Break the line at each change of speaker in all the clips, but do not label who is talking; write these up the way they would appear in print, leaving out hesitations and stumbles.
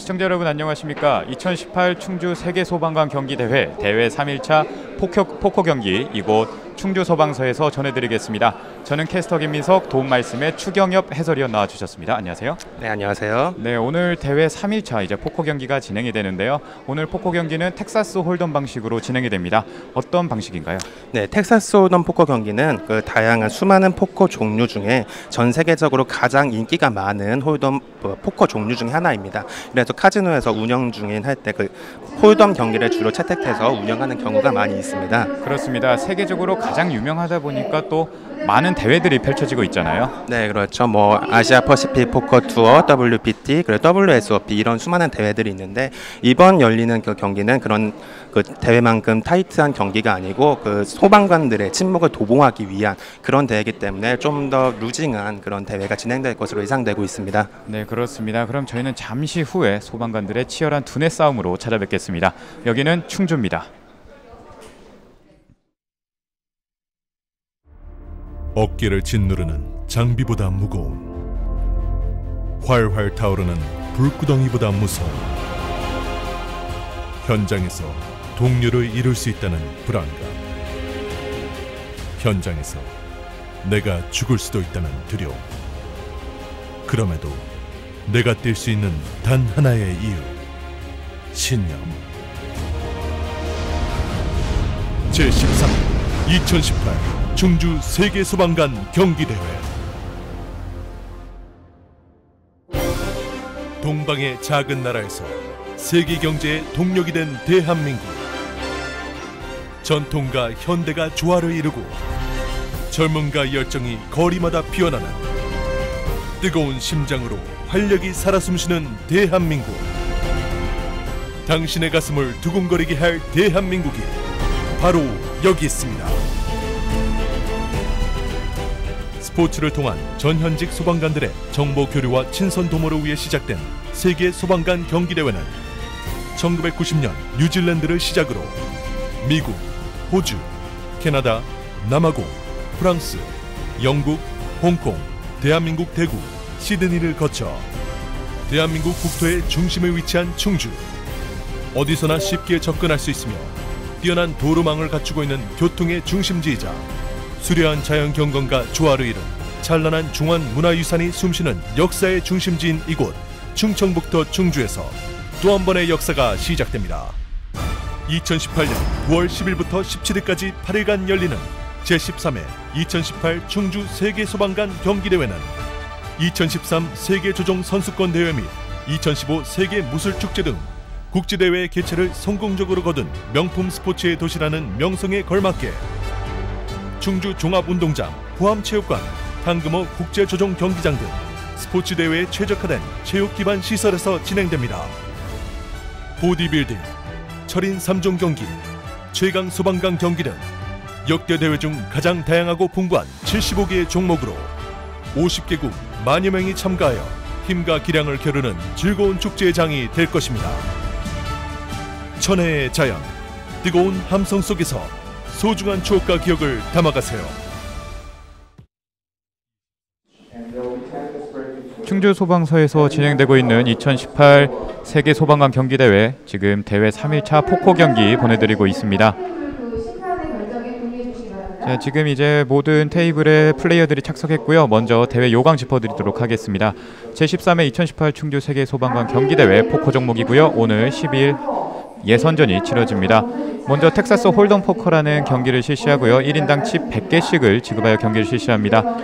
시청자 여러분 안녕하십니까. 2018 충주 세계소방관 경기대회 대회 3일차 포커 경기 이곳 충주 소방서에서 전해드리겠습니다. 저는 캐스터 김민석, 도움 말씀에 추경엽 해설위원 나와주셨습니다. 안녕하세요.
네, 안녕하세요.
네, 오늘 대회 3일차 이제 포커 경기가 진행이 되는데요. 오늘 포커 경기는 텍사스 홀덤 방식으로 진행이 됩니다. 어떤 방식인가요?
네, 텍사스 홀덤 포커 경기는 다양한 수많은 포커 종류 중에 전 세계적으로 가장 인기가 많은 홀덤 포커 종류 중에 하나입니다. 그래서 카지노에서 운영 중인 할 때 홀덤 경기를 주로 채택해서 운영하는 경우가 많이 있습니다.
그렇습니다. 세계적으로 가장 유명하다 보니까 또 많은 대회들이 펼쳐지고 있잖아요.
네, 그렇죠. 아시아 퍼시픽 포커 투어, WPT, 그리고 WSOP 이런 수많은 대회들이 있는데 이번 열리는 경기는 그런 대회만큼 타이트한 경기가 아니고 소방관들의 침묵을 도모하기 위한 그런 대회이기 때문에 좀 더 루징한 그런 대회가 진행될 것으로 예상되고 있습니다.
네, 그렇습니다. 그럼 저희는 잠시 후에 소방관들의 치열한 두뇌 싸움으로 찾아뵙겠습니다. 여기는 충주입니다.
어깨를 짓누르는 장비보다 무거운, 활활 타오르는 불구덩이보다 무서운, 현장에서 동료를 잃을 수 있다는 불안감, 현장에서 내가 죽을 수도 있다는 두려움, 그럼에도 내가 뛸 수 있는 단 하나의 이유, 신념. 제13 2018 충주 세계소방관 경기대회. 동방의 작은 나라에서 세계 경제의 동력이 된 대한민국. 전통과 현대가 조화를 이루고 젊음과 열정이 거리마다 피어나는 뜨거운 심장으로 활력이 살아 숨쉬는 대한민국. 당신의 가슴을 두근거리게 할 대한민국이 바로 여기 있습니다. 스포츠를 통한 전현직 소방관들의 정보 교류와 친선 도모를 위해 시작된 세계 소방관 경기대회는 1990년 뉴질랜드를 시작으로 미국, 호주, 캐나다, 남아공, 프랑스, 영국, 홍콩, 대한민국 대구, 시드니를 거쳐 대한민국 국토의 중심에 위치한 충주. 어디서나 쉽게 접근할 수 있으며 뛰어난 도로망을 갖추고 있는 교통의 중심지이자 수려한 자연 경관과 조화를 이룬 찬란한 중환 문화유산이 숨쉬는 역사의 중심지인 이곳 충청북도 충주에서 또 한 번의 역사가 시작됩니다. 2018년 9월 10일부터 17일까지 8일간 열리는 제13회 2018 충주 세계소방관 경기대회는 2013 세계조종 선수권 대회 및 2015 세계 무술축제 등 국제대회 개최를 성공적으로 거둔 명품 스포츠의 도시라는 명성에 걸맞게 충주 종합운동장, 포함체육관, 당금호 국제조종 경기장 등 스포츠 대회에 최적화된 체육 기반 시설에서 진행됩니다. 보디빌딩, 철인 3종 경기, 최강 소방관 경기 등 역대 대회 중 가장 다양하고 풍부한 75개의 종목으로 50개국 만여 명이 참가하여 힘과 기량을 겨루는 즐거운 축제의 장이 될 것입니다. 천혜의 자연, 뜨거운 함성 속에서 소중한 추억과 기억을 담아가세요.
충주 소방서에서 진행되고 있는 2018 세계 소방관 경기대회, 지금 대회 3일차 포커 경기 보내드리고 있습니다. 자, 지금 이제 모든 테이블에 플레이어들이 착석했고요. 먼저 대회 요강 짚어드리도록 하겠습니다. 제13회 2018 충주 세계 소방관 경기대회 포커 종목이고요. 오늘 12일 예선전이 치러집니다. 먼저 텍사스 홀덤 포커라는 경기를 실시하고요. 1인당 칩 100개씩을 지급하여 경기를 실시합니다.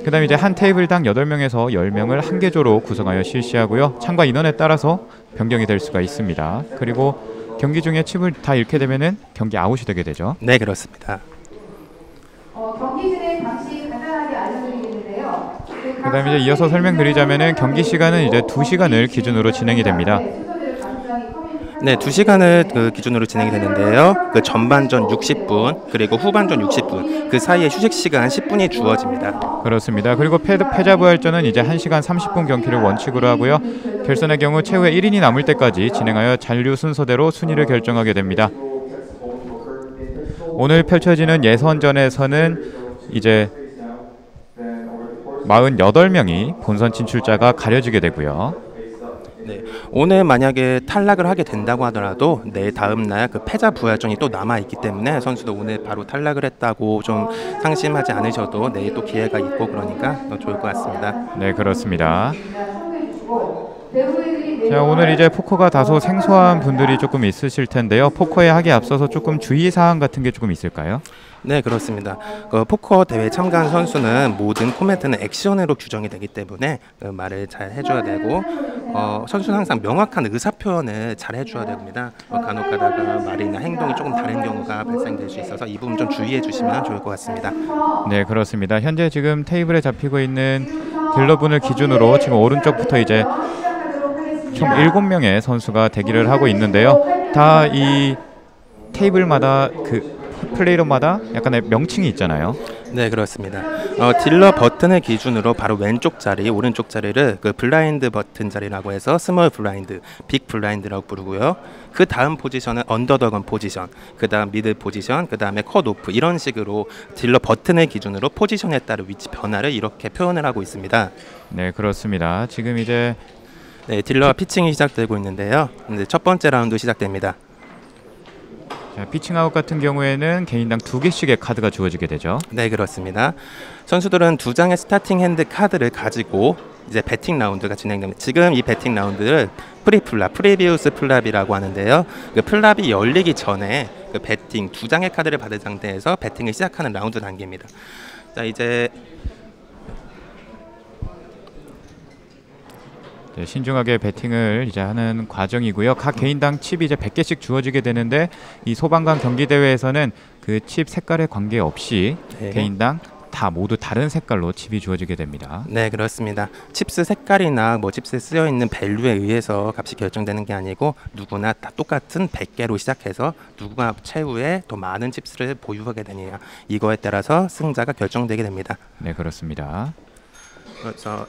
그 다음에 이제 한 테이블당 8명에서 10명을 한 개조로 구성하여 실시하고요. 참가 인원에 따라서 변경이 될 수가 있습니다. 그리고 경기 중에 칩을 다 잃게 되면은 경기 아웃이 되게 되죠.
네, 그렇습니다.
경기 진행 방식 간단하게 알려드리겠는데요.
그 다음에 이제 이어서 설명드리자면은 경기 시간은 이제 2시간을 기준으로 진행이 됩니다.
네, 2시간을 기준으로 진행이 되는데요. 전반전 60분 그리고 후반전 60분 그 사이에 휴식 시간 10분이 주어집니다.
그렇습니다. 그리고 패자 부활전은 이제 1시간 30분 경기를 원칙으로 하고요. 결선의 경우 최후에 1인이 남을 때까지 진행하여 잔류 순서대로 순위를 결정하게 됩니다. 오늘 펼쳐지는 예선전에서는 이제 48명이 본선 진출자가 가려지게 되고요.
네, 오늘 만약에 탈락을 하게 된다고 하더라도 내일 다음 날 그 패자 부활전이 또 남아 있기 때문에 선수도 오늘 바로 탈락을 했다고 좀 상심하지 않으셔도 내일 또 기회가 있고 그러니까 더 좋을 것 같습니다.
네, 그렇습니다. 자, 오늘 이제 포커가 다소 생소한 분들이 조금 있으실 텐데요. 포커에 하기에 앞서서 조금 주의사항 같은 게 조금 있을까요?
네, 그렇습니다. 그 포커 대회 참가한 선수는 모든 코멘트는 액션으로 규정이 되기 때문에 그 말을 잘 해줘야 되고 선수는 항상 명확한 의사 표현을 잘 해줘야 됩니다. 간혹가다가 말이나 행동이 조금 다른 경우가 발생될 수 있어서 이 부분 좀 주의해 주시면 좋을 것 같습니다.
네, 그렇습니다. 현재 지금 테이블에 잡히고 있는 딜러분을 기준으로 지금 오른쪽부터 이제 총 7명의 선수가 대기를 하고 있는데요. 다 이 테이블마다 그 플레이어마다 약간의 명칭이 있잖아요.
네, 그렇습니다. 딜러 버튼을 기준으로 바로 왼쪽 자리, 오른쪽 자리를 그 블라인드 버튼 자리라고 해서 스몰 블라인드, 빅 블라인드라고 부르고요. 그 다음 포지션은 언더더건 포지션, 그 다음 미드 포지션, 그 다음에 컷 오프 이런 식으로 딜러 버튼을 기준으로 포지션에 따른 위치 변화를 이렇게 표현을 하고 있습니다.
네, 그렇습니다. 지금 이제
네, 딜러 피칭이 시작되고 있는데요. 이제 첫 번째 라운드 시작됩니다.
자, 피칭아웃 같은 경우에는 개인당 2개씩의 카드가 주어지게 되죠.
네, 그렇습니다. 선수들은 2장의 스타팅 핸드 카드를 가지고 이제 배팅 라운드가 진행됩니다. 지금 이 배팅 라운드를 프리플랍, 프리비우스 플랍이라고 하는데요. 그 플랍이 열리기 전에 그 배팅 2장의 카드를 받은 상태에서 배팅을 시작하는 라운드 단계입니다. 자, 이제
네, 신중하게 배팅을 이제 하는 과정이고요. 각 개인당 칩이 이제 100개씩 주어지게 되는데 이 소방관 경기 대회에서는 그 칩 색깔에 관계없이
네.
개인당 다 모두 다른 색깔로 칩이 주어지게 됩니다.
네, 그렇습니다. 칩스 색깔이나 뭐 칩스에 쓰여 있는 밸류에 의해서 값이 결정되는 게 아니고 누구나 다 똑같은 100개로 시작해서 누가 최후에 더 많은 칩스를 보유하게 되느냐 이거에 따라서 승자가 결정되게 됩니다.
네, 그렇습니다.
그래서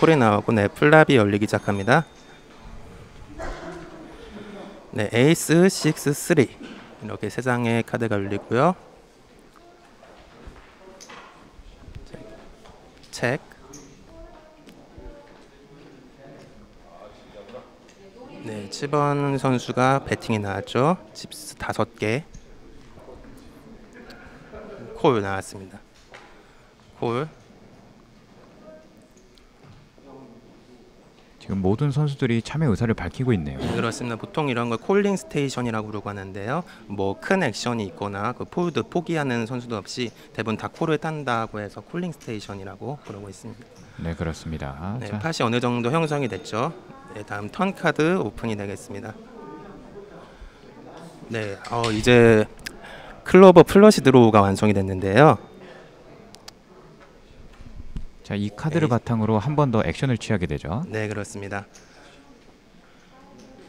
콜이 나오고 네, 플랍이 열리기 시작합니다. 네, 에이스, 6, 3 이렇게 세 장의 카드가 열리고요. 책. 네, 7번 선수가 배팅이 나왔죠. 칩스 5개. 콜 나왔습니다. 콜.
지금 모든 선수들이 참여 의사를 밝히고 있네요.
그렇습니다. 보통 이런 걸 콜링 스테이션이라고 부르고 하는데요. 뭐 큰 액션이 있거나 그 폴드 포기하는 선수도 없이 대부분 다 콜을 딴다고 해서 콜링 스테이션이라고 부르고 있습니다.
네, 그렇습니다.
네,
자,
팟이 어느 정도 형성이 됐죠. 네, 다음 턴 카드 오픈이 되겠습니다. 네, 이제 클로버 플러시 드로우가 완성이 됐는데요.
자, 이 카드를 바탕으로 한 번 더 액션을 취하게 되죠.
네, 그렇습니다.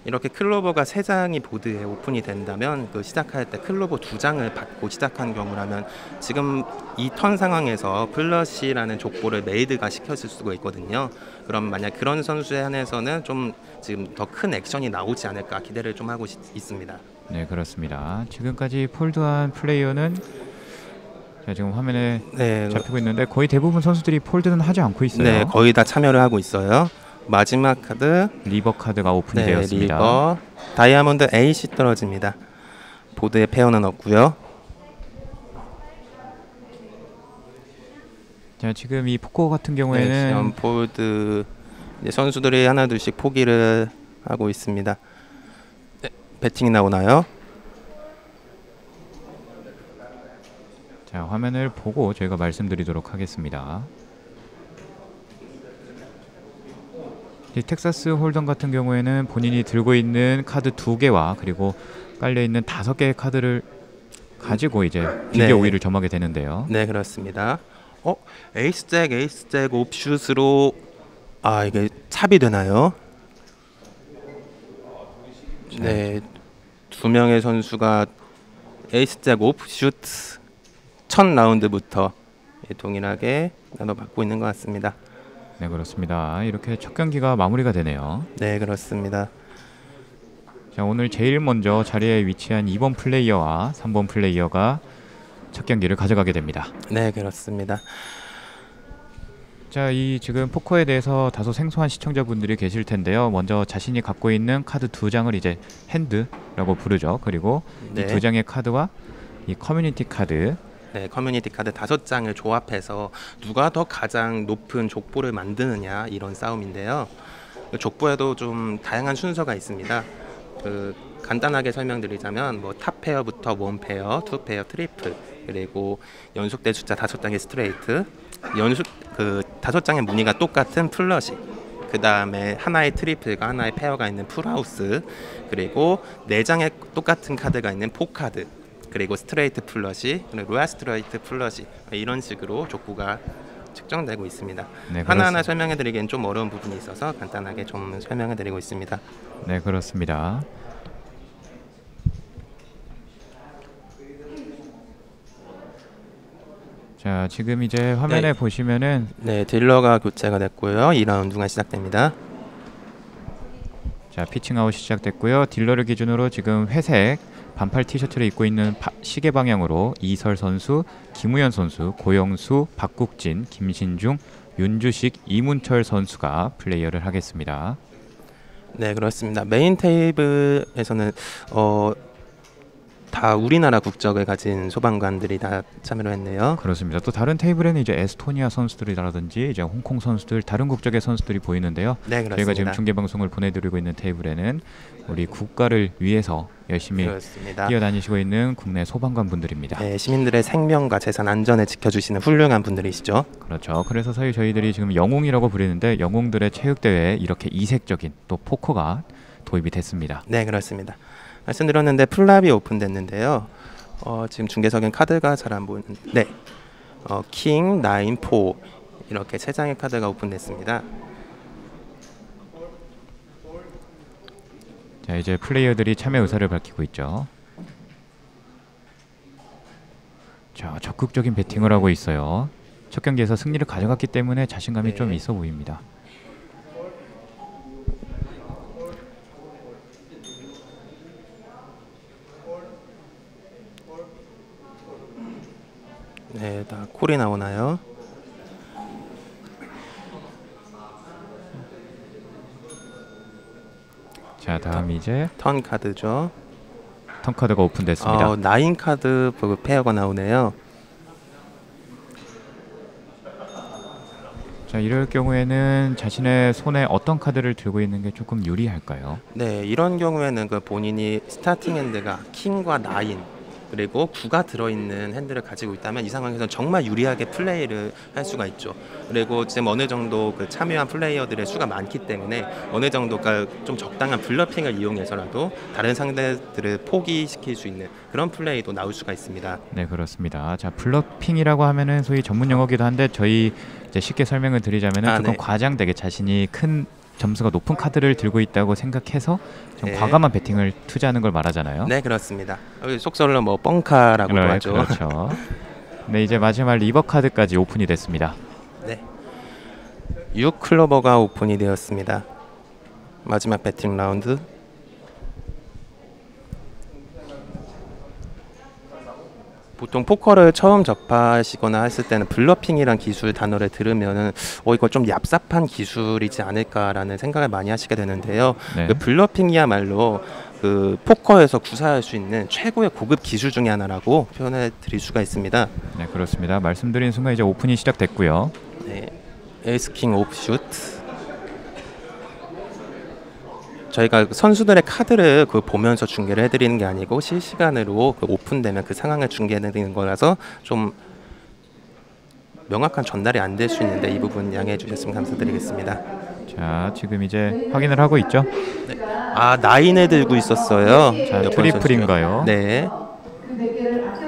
이렇게 클로버가 3장이 보드에 오픈이 된다면 그 시작할 때 클로버 2장을 받고 시작한 경우라면 지금 이 턴 상황에서 플러시라는 족보를 메이드가 시켰을 수가 있거든요. 그럼 만약 그런 선수에 한해서는 좀 지금 더 큰 액션이 나오지 않을까 기대를 좀 하고 있습니다.
네, 그렇습니다. 지금까지 폴드한 플레이어는 자, 지금 화면에
네,
잡히고 있는데 거의 대부분 선수들이 폴드는 하지 않고 있어요.
네, 거의 다 참여를 하고 있어요. 마지막 카드
리버 카드가 오픈이
네,
되었습니다.
리버 다이아몬드 8이 떨어집니다. 보드에 페어는 없고요.
자, 지금 이 포커 같은 경우에는
시험 폴드 선수들이 하나둘씩 포기를 하고 있습니다. 네, 배팅이 나오나요?
자, 화면을 보고 저희가 말씀드리도록 하겠습니다. 이 텍사스 홀덤 같은 경우에는 본인이 들고 있는 카드 2개와 그리고 깔려 있는 5개의 카드를 가지고 이제 비교
네.
우위를 점하게 되는데요.
네, 그렇습니다. 에이스 잭 옵슛으로 이게 찹이 되나요? 네, 2명의 선수가 에이스 잭 옵슛 첫 라운드부터 동일하게 나눠받고 있는 것 같습니다.
네, 그렇습니다. 이렇게 첫 경기가 마무리가 되네요.
네, 그렇습니다.
자, 오늘 제일 먼저 자리에 위치한 2번 플레이어와 3번 플레이어가 첫 경기를 가져가게 됩니다.
네, 그렇습니다.
자, 이 지금 포커에 대해서 다소 생소한 시청자분들이 계실 텐데요. 먼저 자신이 갖고 있는 카드 2장을 이제 핸드라고 부르죠. 그리고 이
네.
2장의 카드와 이 커뮤니티 카드,
네, 커뮤니티 카드 5장을 조합해서 누가 더 가장 높은 족보를 만드느냐 이런 싸움인데요. 그 족보에도 좀 다양한 순서가 있습니다. 간단하게 설명드리자면 뭐 탑 페어부터 원 페어, 투 페어, 트리플, 그리고 연속된 숫자 5장의 스트레이트, 연속 5장의 무늬가 똑같은 플러시, 그 다음에 하나의 트리플과 하나의 페어가 있는 풀하우스, 그리고 4장의 똑같은 카드가 있는 포카드, 그리고 스트레이트 플러시, 그리고 로얄 스트레이트 플러시, 이런 식으로 족구가 측정되고 있습니다.
네,
하나하나 설명해드리기엔 좀 어려운 부분이 있어서 간단하게 좀 설명해드리고 있습니다.
네, 그렇습니다. 자, 지금 이제 화면에
네.
보시면은
네, 딜러가 교체가 됐고요. 2라운드가 시작됩니다.
자, 피칭아웃 시작됐고요. 딜러를 기준으로 지금 회색 반팔 티셔츠를 입고 있는 시계 방향으로 이설 선수, 김우현 선수, 고영수, 박국진, 김신중, 윤주식, 이문철 선수가 플레이어를 하겠습니다.
네, 그렇습니다. 메인 테이블에서는 다 우리나라 국적을 가진 소방관들이 다 참여를 했네요.
그렇습니다. 또 다른 테이블에는 이제 에스토니아 선수들이라든지 이제 홍콩 선수들, 다른 국적의 선수들이 보이는데요.
네, 그렇습니다.
저희가 지금 중계 방송을 보내드리고 있는 테이블에는 우리 국가를 위해서 열심히
그렇습니다.
뛰어다니시고 있는 국내 소방관 분들입니다.
네, 시민들의 생명과 재산 안전을 지켜주시는 훌륭한 분들이시죠.
그렇죠. 그래서 저희들이 지금 영웅이라고 부르는데 영웅들의 체육대회에 이렇게 이색적인 또 포커가 도입이 됐습니다.
네, 그렇습니다. 말씀드렸는데 플랍이 오픈됐는데요. 지금 중계석엔 카드가 잘 안 보이는데, 네, 킹, 나인, 포 이렇게 3장의 카드가 오픈됐습니다.
자, 이제 플레이어들이 참여 의사를 밝히고 있죠. 자, 적극적인 배팅을 하고 있어요. 첫 경기에서 승리를 가져갔기 때문에 자신감이
네.
좀 있어 보입니다.
네, 다 콜이 나오나요?
자, 다음 이제
턴 카드죠.
턴 카드가 오픈됐습니다.
나인 카드 페어가 나오네요.
자, 이럴 경우에는 자신의 손에 어떤 카드를 들고 있는 게 조금 유리할까요?
네, 이런 경우에는 본인이 스타팅 핸드가 킹과 나인 그리고 9가 들어있는 핸드를 가지고 있다면 이 상황에서는 정말 유리하게 플레이를 할 수가 있죠. 그리고 지금 어느 정도 참여한 플레이어들의 수가 많기 때문에 어느 정도가 좀 적당한 블러핑을 이용해서라도 다른 상대들을 포기시킬 수 있는 그런 플레이도 나올 수가 있습니다.
네, 그렇습니다. 자, 블러핑이라고 하면은 소위 전문 용어기도 한데 저희 이제 쉽게 설명을 드리자면은 조금
네.
과장되게 자신이 큰 점수가 높은 카드를 들고 있다고 생각해서 좀
네.
과감한 배팅을 투자하는 걸 말하잖아요.
네, 그렇습니다. 속설로 뻥카라고도 하죠.
그렇죠. 네, 이제 마지막 리버 카드까지 오픈이 됐습니다.
네, 6클로버가 오픈이 되었습니다. 마지막 배팅 라운드. 보통 포커를 처음 접하시거나 했을 때는 블러핑이란 기술 단어를 들으면은 이거 좀 얍삽한 기술이지 않을까라는 생각을 많이 하시게 되는데요.
네.
블러핑이야말로 포커에서 구사할 수 있는 최고의 고급 기술 중에 하나라고 표현해 드릴 수가 있습니다.
네, 그렇습니다. 말씀드린 순간 이제 오픈이 시작됐고요.
네, 에이스킹 오프슛. 저희가 선수들의 카드를 보면서 중계를 해드리는 게 아니고 실시간으로 오픈되면 그 상황을 중계해드리는 거라서 좀 명확한 전달이 안 될 수 있는데 이 부분 양해해 주셨으면 감사드리겠습니다.
자, 지금 이제 확인을 하고 있죠.
네. 나인을 들고 있었어요.
자,
몇 번
트리플인가요?
선수요? 네.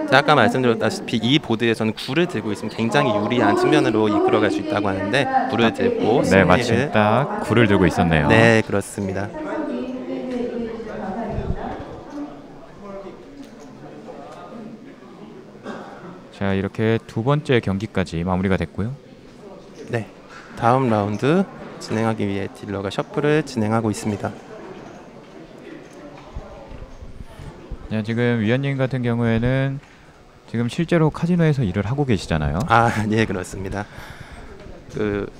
자, 아까 말씀드렸다시피 이 보드에서는 9를 들고 있으면 굉장히 유리한 측면으로 이끌어갈 수 있다고 하는데 9를 들고
네, 마침 딱 9를 들고 있었네요.
네, 그렇습니다.
자, 이렇게 두 번째 경기까지 마무리가 됐고요.
네, 다음 라운드 진행하기 위해 딜러가 셔플을 진행하고 있습니다.
자, 지금 위원님 같은 경우에는 지금 실제로 카지노에서 일을 하고 계시잖아요.
네, 그렇습니다. 그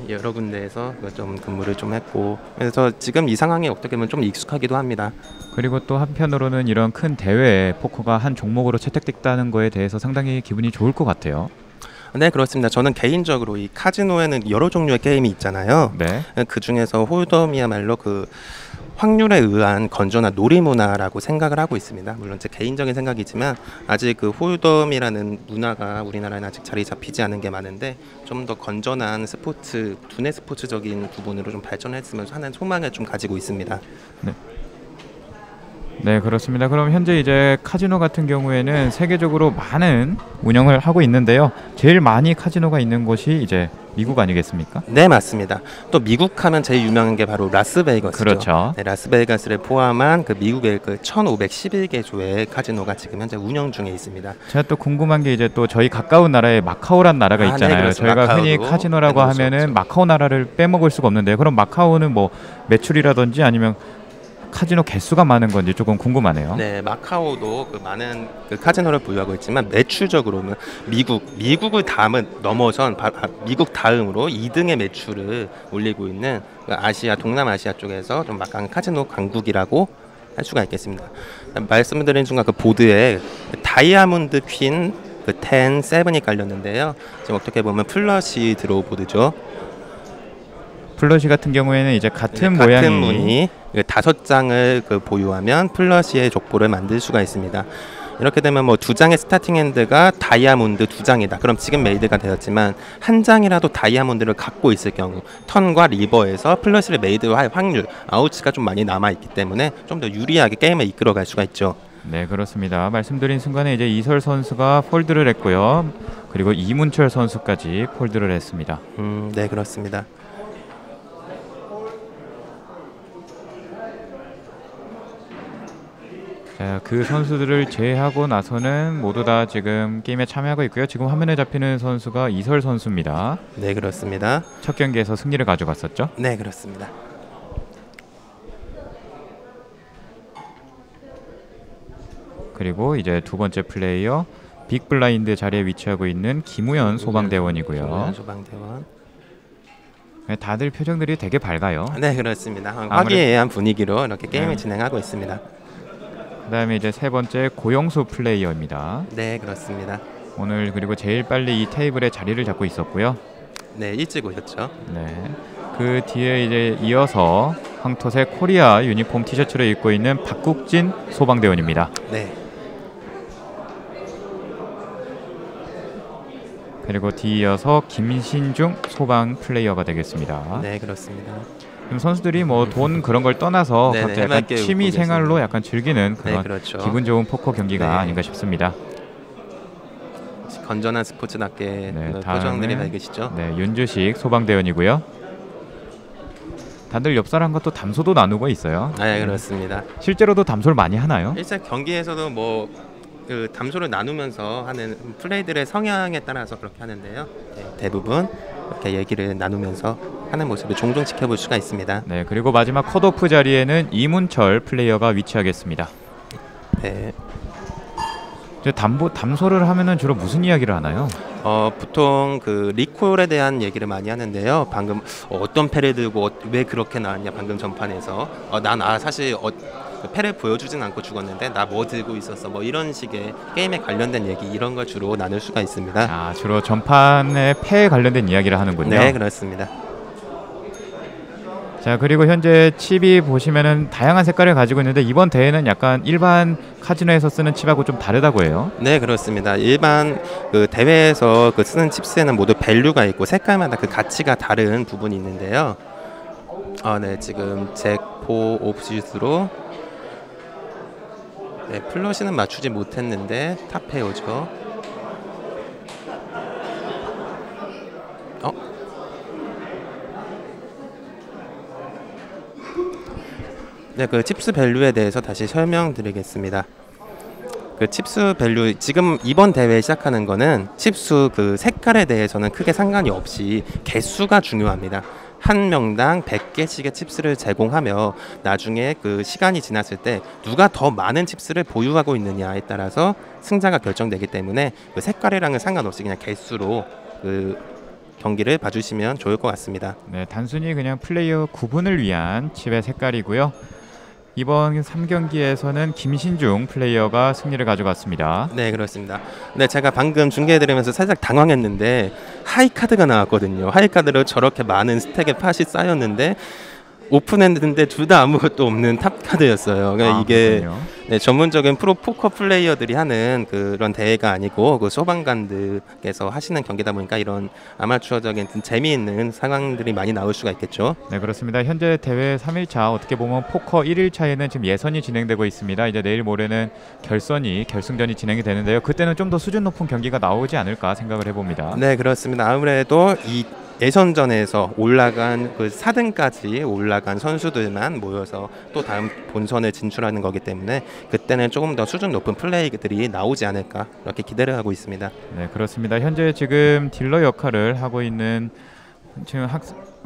여러 군데에서 좀 근무를 좀 했고, 그래서 지금 이 상황에 어떻게 보면 좀 익숙하기도 합니다.
그리고 또 한편으로는 이런 큰 대회에 포커가 한 종목으로 채택됐다는 거에 대해서 상당히 기분이 좋을 것 같아요.
네, 그렇습니다. 저는 개인적으로 이 카지노에는 여러 종류의 게임이 있잖아요.
네.
그 중에서 홀덤이야말로 그 확률에 의한 건전한 놀이 문화라고 생각을 하고 있습니다. 물론 제 개인적인 생각이지만 아직 그 홀덤이라는 문화가 우리나라에는 아직 자리 잡히지 않은 게 많은데 좀 더 건전한 스포츠, 두뇌 스포츠적인 부분으로 좀 발전했으면 하는 소망을 좀 가지고 있습니다.
네, 그렇습니다. 그럼 현재 이제 카지노 같은 경우에는 세계적으로 많은 운영을 하고 있는데요. 제일 많이 카지노가 있는 곳이 이제 미국 아니겠습니까?
네, 맞습니다. 또 미국 하면 제일 유명한 게 바로 라스베이거스죠.
그렇죠.
네, 라스베이거스를 포함한 그 미국의 그 1,511개 조의 카지노가 지금 현재 운영 중에 있습니다.
제가 또 궁금한 게 이제 또 저희 가까운 나라에 마카오란 나라가
네,
있잖아요.
그렇습니다.
저희가 흔히
마카오도
카지노라고
빼먹을 수
하면은
없죠.
마카오 나라를 빼먹을 수가 없는데 그럼 마카오는 뭐 매출이라든지 아니면 카지노 개수가 많은 건지 조금 궁금하네요.
네, 마카오도 그 많은 그 카지노를 보유하고 있지만 매출적으로는 미국을 넘어선 미국 다음으로 2등의 매출을 올리고 있는 그 아시아, 동남아시아 쪽에서 좀 막강한 카지노 강국이라고 할 수가 있겠습니다. 말씀드린 순간 그 보드에 다이아몬드 퀸 그 10, 7이 깔렸는데요. 지금 어떻게 보면 플러시 드로우 보드죠.
플러시 같은 경우에는 이제 같은
네,
모양이
같은 무늬 5장을 그 보유하면 플러시의 족보를 만들 수가 있습니다. 이렇게 되면 뭐 2장의 스타팅 핸드가 다이아몬드 2장이다. 그럼 지금 메이드가 되었지만 한 장이라도 다이아몬드를 갖고 있을 경우 턴과 리버에서 플러시를 메이드할 확률, 아웃치가 좀 많이 남아 있기 때문에 좀 더 유리하게 게임을 이끌어갈 수가 있죠.
네, 그렇습니다. 말씀드린 순간에 이제 이설 선수가 폴드를 했고요. 그리고 이문철 선수까지 폴드를 했습니다.
네, 그렇습니다.
자, 그 선수들을 제외하고 나서는 모두 다 지금 게임에 참여하고 있고요. 지금 화면에 잡히는 선수가 이설 선수입니다.
네, 그렇습니다.
첫 경기에서 승리를 가져갔었죠.
네, 그렇습니다.
그리고 이제 두 번째 플레이어 빅블라인드 자리에 위치하고 있는 김우현 소방대원이고요.
김우현 소방대원.
네, 다들 표정들이 되게 밝아요.
네, 그렇습니다. 화기애애한 분위기로 이렇게 게임을 진행하고 있습니다.
그다음에 이제 세 번째 고영수 플레이어입니다.
네, 그렇습니다.
오늘 그리고 제일 빨리 이 테이블에 자리를 잡고 있었고요.
네, 일찍 오셨죠.
네. 그 뒤에 이제 이어서 황토색 코리아 유니폼 티셔츠를 입고 있는 박국진 소방대원입니다.
네.
그리고 뒤이어서 김신중 소방 플레이어가 되겠습니다.
네, 그렇습니다.
지금 선수들이 뭐 돈 그런 걸 떠나서
네네,
각자 약간
해맑게
취미
웃고
생활로
계십니다.
약간 즐기는 그런
네, 그렇죠.
기분 좋은 포커 경기가
네.
아닌가 싶습니다.
건전한 스포츠답게
네,
표정들이
다음은
밝으시죠.
네, 윤주식 소방대원이고요. 다들 옆 사람과 또 담소도 나누고 있어요.
네, 그렇습니다.
실제로도 담소를 많이 하나요?
일단 경기에서도 뭐 그 담소를 나누면서 하는 플레이들의 성향에 따라서 그렇게 하는데요. 네, 대부분 이렇게 얘기를 나누면서 하는 모습을 종종 지켜볼 수가 있습니다.
네, 그리고 마지막 컷오프 자리에는 이문철 플레이어가 위치하겠습니다.
네.
이제 담소를 하면은 주로 무슨 이야기를 하나요?
보통 그 리콜에 대한 얘기를 많이 하는데요. 방금 어떤 패를 들고 왜 그렇게 나왔냐, 방금 전판에서 난 사실 패를 보여주진 않고 죽었는데 나 뭐 들고 있었어, 뭐 이런 식의 게임에 관련된 얘기, 이런 걸 주로 나눌 수가 있습니다.
아, 주로 전판의 패에 관련된 이야기를 하는군요.
네, 그렇습니다.
자, 그리고 현재 칩이 보시면은 다양한 색깔을 가지고 있는데 이번 대회는 약간 일반 카지노에서 쓰는 칩하고 좀 다르다고 해요.
네, 그렇습니다. 일반 그 대회에서 그 쓰는 칩스에는 모두 밸류가 있고 색깔마다 그 가치가 다른 부분이 있는데요. 네, 지금 잭4 옵시스로 네, 플러시는 맞추지 못했는데 탑페어죠. 네, 그 칩스 밸류에 대해서 다시 설명드리겠습니다. 그 칩스 밸류, 지금 이번 대회 시작하는 거는 칩스 그 색깔에 대해서는 크게 상관이 없이 개수가 중요합니다. 한 명당 100개씩의 칩스를 제공하며 나중에 그 시간이 지났을 때 누가 더 많은 칩스를 보유하고 있느냐에 따라서 승자가 결정되기 때문에 그 색깔이랑은 상관없이 그냥 개수로 그 경기를 봐주시면 좋을 것 같습니다.
네, 단순히 그냥 플레이어 구분을 위한 칩의 색깔이고요. 이번 3경기에서는 김신중 플레이어가 승리를 가져갔습니다.
네, 그렇습니다. 네, 제가 방금 중계 들으면서 살짝 당황했는데 하이카드가 나왔거든요. 하이카드로 저렇게 많은 스택의 팟이 쌓였는데 오픈했는데 둘 다 아무것도 없는 탑카드였어요. 그러니까 이게 네, 전문적인 프로 포커 플레이어들이 하는 그런 대회가 아니고 그 소방관들께서 하시는 경기다 보니까 이런 아마추어적인 재미있는 상황들이 많이 나올 수가 있겠죠.
네, 그렇습니다. 현재 대회 3일차 어떻게 보면 포커 1일차에는 지금 예선이 진행되고 있습니다. 이제 내일 모레는 결승전이 진행이 되는데요. 그때는 좀 더 수준 높은 경기가 나오지 않을까 생각을 해봅니다.
네, 그렇습니다. 아무래도 이 예선전에서 올라간 그 4등까지 올라간 선수들만 모여서 또 다음 본선을 진출하는 거기 때문에 그때는 조금 더 수준 높은 플레이들이 나오지 않을까 이렇게 기대를 하고 있습니다.
네, 그렇습니다. 현재 지금 딜러 역할을 하고 있는 지금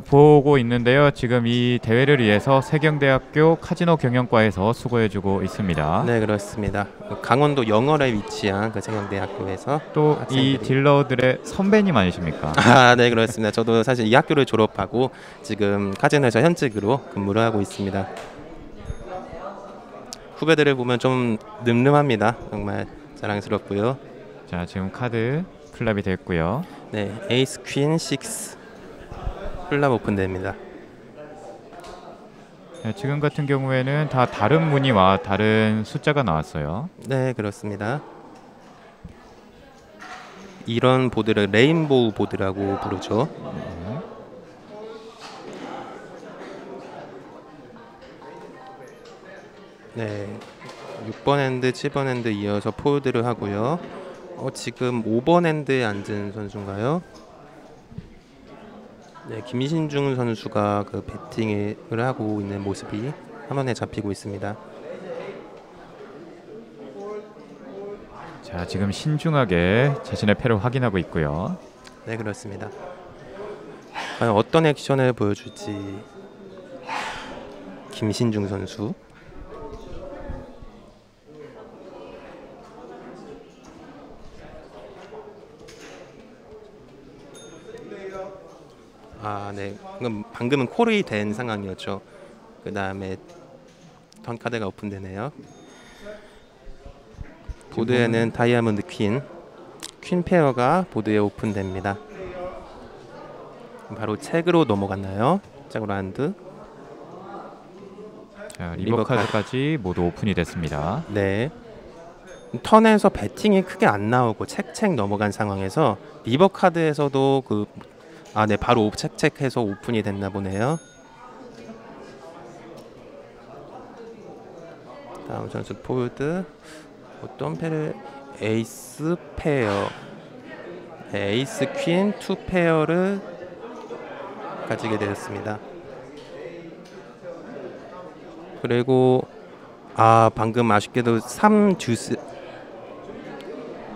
보고 있는데요. 지금 이 대회를 위해서 세경대학교 카지노 경영과에서 수고해주고 있습니다.
네, 그렇습니다. 강원도 영월에 위치한 그 세경대학교에서
또 이 딜러들의 선배님 아니십니까?
아, 네, 그렇습니다. 저도 사실 이 학교를 졸업하고 지금 카지노에서 현직으로 근무를 하고 있습니다. 후배들을 보면 좀 늠름합니다. 정말 자랑스럽고요.
자, 지금 카드 플랍이 됐고요.
네, 에이스 퀸 6 플랍 오픈됩니다.
네, 지금 같은 경우에는 다 다른 무늬와 다른 숫자가 나왔어요.
네, 그렇습니다. 이런 보드를 레인보우 보드라고 부르죠. 네, 6번 핸드, 7번 핸드 이어서 폴드를 하고요. 지금 5번 핸드에 앉은 선수인가요? 네, 김신중 선수가 그 배팅을 하고 있는 모습이 화면에 잡히고 있습니다.
자, 지금 신중하게 자신의 패를 확인하고 있고요.
네, 그렇습니다. 과연 어떤 액션을 보여줄지 김신중 선수. 아, 네. 방금은 콜이 된 상황이었죠. 그 다음에 턴 카드가 오픈되네요. 보드에는 다이아몬드 퀸 페어가 보드에 오픈됩니다. 바로 책으로 넘어갔나요? 책으로 한드.
자, 리버 카드까지 모두 오픈이 됐습니다.
네. 턴에서 배팅이 크게 안 나오고 책 넘어간 상황에서 리버 카드에서도 네, 바로 책해서 오픈이 됐나 보네요. 다음 선수 폴드. 어떤 패를 에이스 페어, 에이스 퀸 2 페어를 가지게 되었습니다. 그리고 방금 아쉽게도 3 주스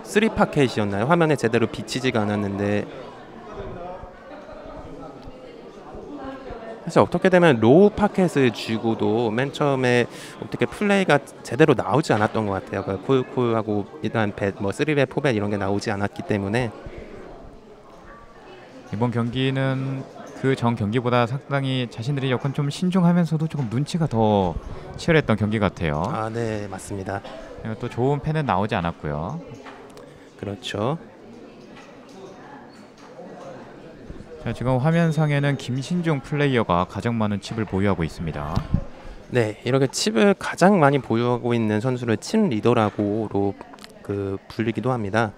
3 파켓이었나요? 화면에 제대로 비치지가 않았는데 사실 어떻게 되면 로우 파켓을 쥐고도 맨 처음에 어떻게 플레이가 제대로 나오지 않았던 것 같아요. 콜하고 일단 벳, 3벳, 4벳 이런 게 나오지 않았기 때문에
이번 경기는 그 전 경기보다 상당히 자신들이 약간 좀 신중하면서도 조금 눈치가 더 치열했던 경기 같아요.
아, 네, 맞습니다.
또 좋은 패는 나오지 않았고요.
그렇죠.
자, 지금 화면상에는 김신중 플레이어가 가장 많은 칩을 보유하고 있습니다.
네, 이렇게 칩을 가장 많이 보유하고 있는 선수를 칩 리더라고 불리기도 합니다.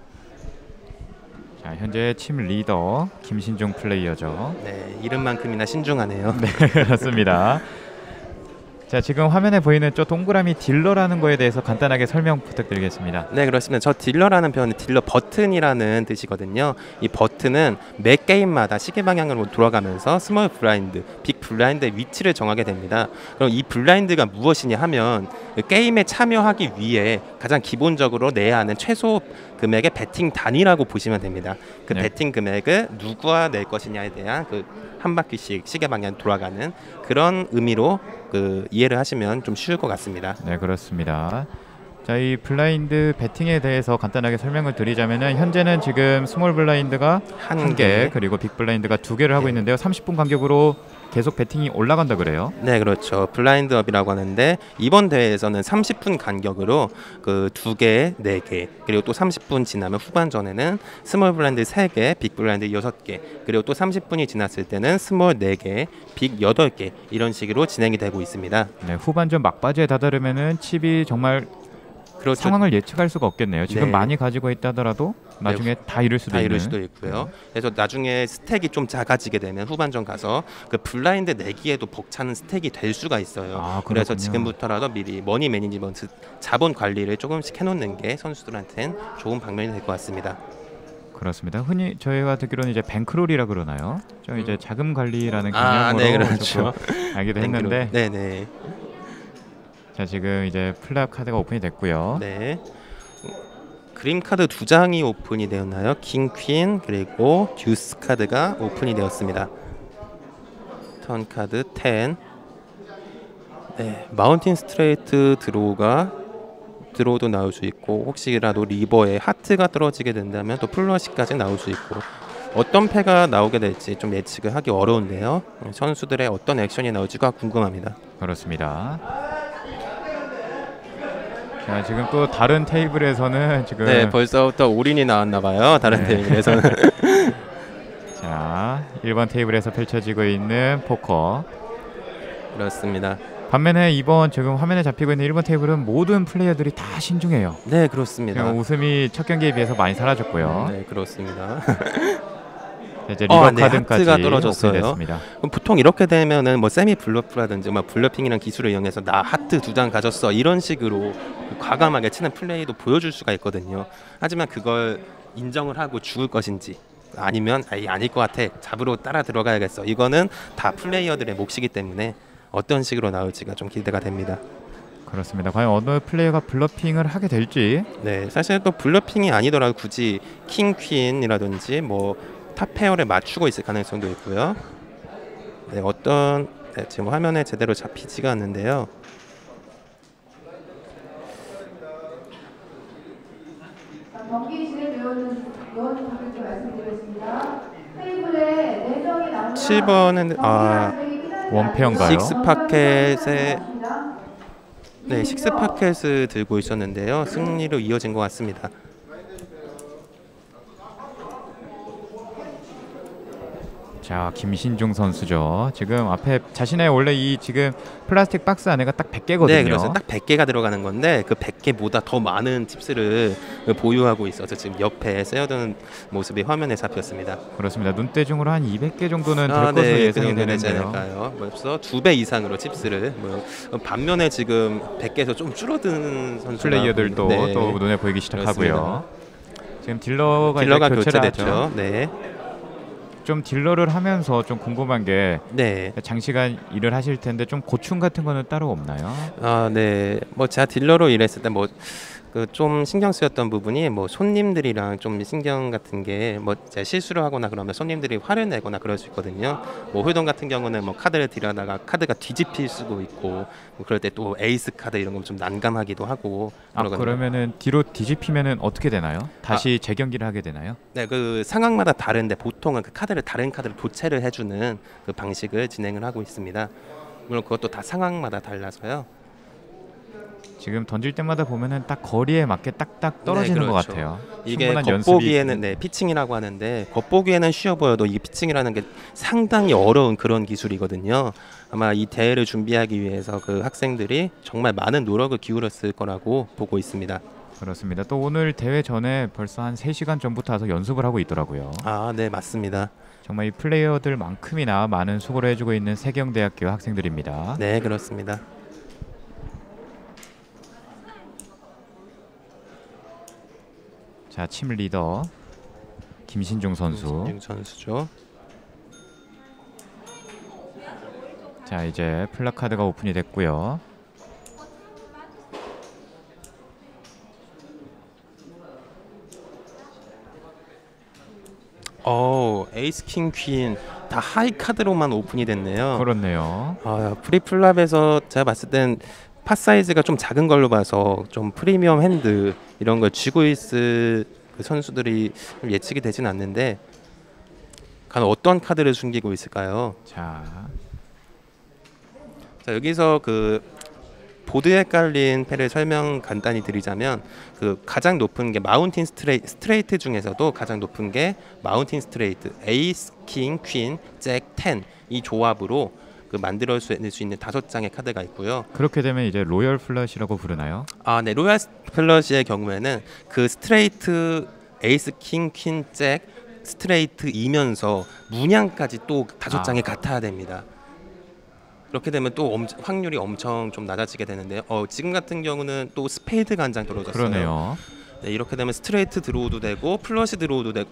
자, 현재 칩 리더 김신중 플레이어죠.
네, 이름만큼이나 신중하네요.
네, 그렇습니다. 자, 지금 화면에 보이는 저 동그라미 딜러라는 거에 대해서 간단하게 설명 부탁드리겠습니다.
네, 그렇습니다. 저 딜러라는 표현은 딜러 버튼이라는 뜻이거든요. 이 버튼은 매 게임마다 시계 방향으로 돌아가면서 스몰 블라인드, 빅 블라인드의 위치를 정하게 됩니다. 그럼 이 블라인드가 무엇이냐 하면 그 게임에 참여하기 위해 가장 기본적으로 내야 하는 최소 금액의 배팅 단위라고 보시면 됩니다. 그
네.
배팅 금액을 누구와 낼 것이냐에 대한 한 바퀴씩 시계 방향 돌아가는 그런 의미로 이해를 하시면 좀 쉬울 것 같습니다.
네, 그렇습니다. 자, 이 블라인드 배팅에 대해서 간단하게 설명을 드리자면은 현재는 지금 스몰 블라인드가 한 개, 그리고 빅 블라인드가 2개를 하고 있는데요. 30분 간격으로 계속 배팅이 올라간다 그래요.
네, 그렇죠. 블라인드업이라고 하는데 이번 대회에서는 30분 간격으로 그 2개, 4개, 그리고 또 30분 지나면 후반전에는 스몰 블라인드 3개, 빅 블라인드 6개, 그리고 또 30분이 지났을 때는 스몰 4개, 빅 8개 이런 식으로 진행이 되고 있습니다.
네, 후반전 막바지에 다다르면은 칩이 정말
그렇죠.
상황을 예측할 수가 없겠네요. 지금
네.
많이 가지고 있다 하더라도 나중에 다 잃을 수도 있는.
있고요. 그래서 나중에 스택이 좀 작아지게 되면 후반전 가서 그 블라인드 내기에도 벅차는 스택이 될 수가 있어요.
아,
그래서
그렇군요.
지금부터라도 미리 머니 매니지먼트 자본 관리를 조금씩 해놓는 게 선수들한테는 좋은 방면이 될 것 같습니다.
그렇습니다. 흔히 저희가 듣기로는 이제 뱅크롤이라 그러나요? 좀 이제 자금 관리라는 개념으로
네, 그렇죠.
조금 알기도 했는데.
네네.
자, 지금 이제 플레이 카드가 오픈이 됐고요.
네. 그림 카드 2장이 오픈이 되었나요? 킹, 퀸 그리고 듀스 카드가 오픈이 되었습니다. 턴 카드 10. 네, 마운틴 스트레이트 드로우도 나올 수 있고 혹시라도 리버에 하트가 떨어지게 된다면 또 플러시까지 나올 수 있고 어떤 패가 나오게 될지 좀 예측을 하기 어려운데요. 선수들의 어떤 액션이 나올지가 궁금합니다.
그렇습니다. 자, 지금 또 다른 테이블에서는 지금
네, 벌써부터 올인이 나왔나 봐요. 다른 테이블에서는.
자, 1번 테이블에서 펼쳐지고 있는 포커.
그렇습니다.
반면에 이번 지금 화면에 잡히고 있는 1번 테이블은 모든 플레이어들이 다 신중해요.
네, 그렇습니다.
웃음이 첫 경기에 비해서 많이 사라졌고요.
네, 그렇습니다.
이제 리버
네,
카드까지
하트가 떨어졌어요.
오픈됐습니다.
그럼 보통 이렇게 되면은 뭐 세미 블러프라든지 뭐 블러핑이라는 기술을 이용해서 나 하트 2장 가졌어 이런 식으로 과감하게 치는 플레이도 보여줄 수가 있거든요. 하지만 그걸 인정을 하고 죽을 것인지 아니면 아닐 것 같아 잡으러 따라 들어가야겠어 이거는 다 플레이어들의 몫이기 때문에 어떤 식으로 나올지가 좀 기대가 됩니다.
그렇습니다. 과연 어느 플레이어가 블러핑을 하게 될지.
네, 사실 또 블러핑이 아니더라도 굳이 킹, 퀸이라든지 뭐 탑 페어를 맞추고 있을 가능성도 있고요. 네, 지금 화면에 제대로 잡히지가 않는데요.
경기 진행 요원분들께 말씀드리겠습니다. 테이블에 4명이 나오면
7번은
원페어인가요?
식스파켓을 들고 있었는데요. 승리로 이어진 것 같습니다.
자, 김신중 선수죠. 지금 앞에 자신의 원래 이 지금 플라스틱 박스 안에가 딱 100개거든요.
네, 그래서 딱 100개가 들어가는 건데 그 100개보다 더 많은 칩스를 보유하고 있어서 지금 옆에 쓰여드는 모습이 화면에 잡혔습니다.
그렇습니다. 눈대중으로 한 200개 정도는 될 것으로
네,
예상이
그 되지
되는데요.
않을까요? 벌써 2배 이상으로 칩스를 반면에 지금 100개에서 좀 줄어든 선수
플레이어들도 또 눈에 보이기 시작하고요.
그렇습니다.
지금 딜러가 이제 교체를
교체됐죠.
하죠.
네.
좀 딜러를 하면서 좀 궁금한 게
네.
장시간 일을 하실 텐데 좀 고충 같은 거는 따로 없나요?
네. 뭐 제가 딜러로 일했을 때 뭐 그 좀 신경 쓰였던 부분이 뭐 손님들이랑 좀 신경 같은 게 뭐 제가 실수를 하거나 그러면 손님들이 화를 내거나 그럴 수 있거든요. 뭐 홀덤 같은 경우는 뭐 카드를 딜하다가 카드가 뒤집힐 수도 있고 뭐 그럴 때 또 에이스 카드 이런 건 좀 난감하기도 하고.
그러면은 뒤로 뒤집히면은 어떻게 되나요? 다시 재경기를 하게 되나요?
네, 그 상황마다 다른데 보통은 그 다른 카드를 교체를 해주는 그 방식을 진행을 하고 있습니다. 물론 그것도 다 상황마다 달라서요.
지금 던질 때마다 보면은 딱 거리에 맞게 딱딱 떨어지는
네, 그렇죠.
것 같아요.
이게
충분한
겉보기에는
연습이
피칭이라고 하는데 겉보기에는 쉬워 보여도 이 피칭이라는 게 상당히 어려운 그런 기술이거든요. 아마 이 대회를 준비하기 위해서 그 학생들이 정말 많은 노력을 기울였을 거라고 보고 있습니다.
그렇습니다. 또 오늘 대회 전에 벌써 한 3시간 전부터 와서 연습을 하고 있더라고요.
네, 맞습니다.
정말 이 플레이어들만큼이나 많은 수고를 해주고 있는 세경대학교 학생들입니다.
네, 그렇습니다.
자, 팀 리더 김신중 선수.
김신중 선수죠.
자, 이제 플래카드가 오픈이 됐고요.
에이스 킹 퀸 다 하이 카드로만 오픈이 됐네요.
그렇네요.
프리플랍에서 제가 봤을 땐 팟 사이즈가 좀 작은 걸로 봐서 좀 프리미엄 핸드 이런 걸 쥐고 있을 그 선수들이 좀 예측이 되진 않는데 과연 어떤 카드를 숨기고 있을까요?
자,
여기서 그 보드에 깔린 패를 설명 간단히 드리자면 그 가장 높은 게 마운틴 스트레이트 중에서도 가장 높은 게 마운틴 스트레이트 에이스, 킹, 퀸, 잭, 10 이 조합으로 그 만들어 낼 수 있는 5장의 카드가 있고요.
그렇게 되면 이제 로열 플러시라고 부르나요?
네. 로얄 플러시의 경우에는 그 스트레이트 에이스, 킹, 퀸, 잭 스트레이트이면서 문양까지 또 5장이 같아야 됩니다. 그렇게 되면 또 확률이 엄청 좀 낮아지게 되는데요. 지금 같은 경우는 또 스페이드가 한 장 들어졌어요.
그러네요.
네, 이렇게 되면 스트레이트 드로우도 되고 플러시 드로우도 되고.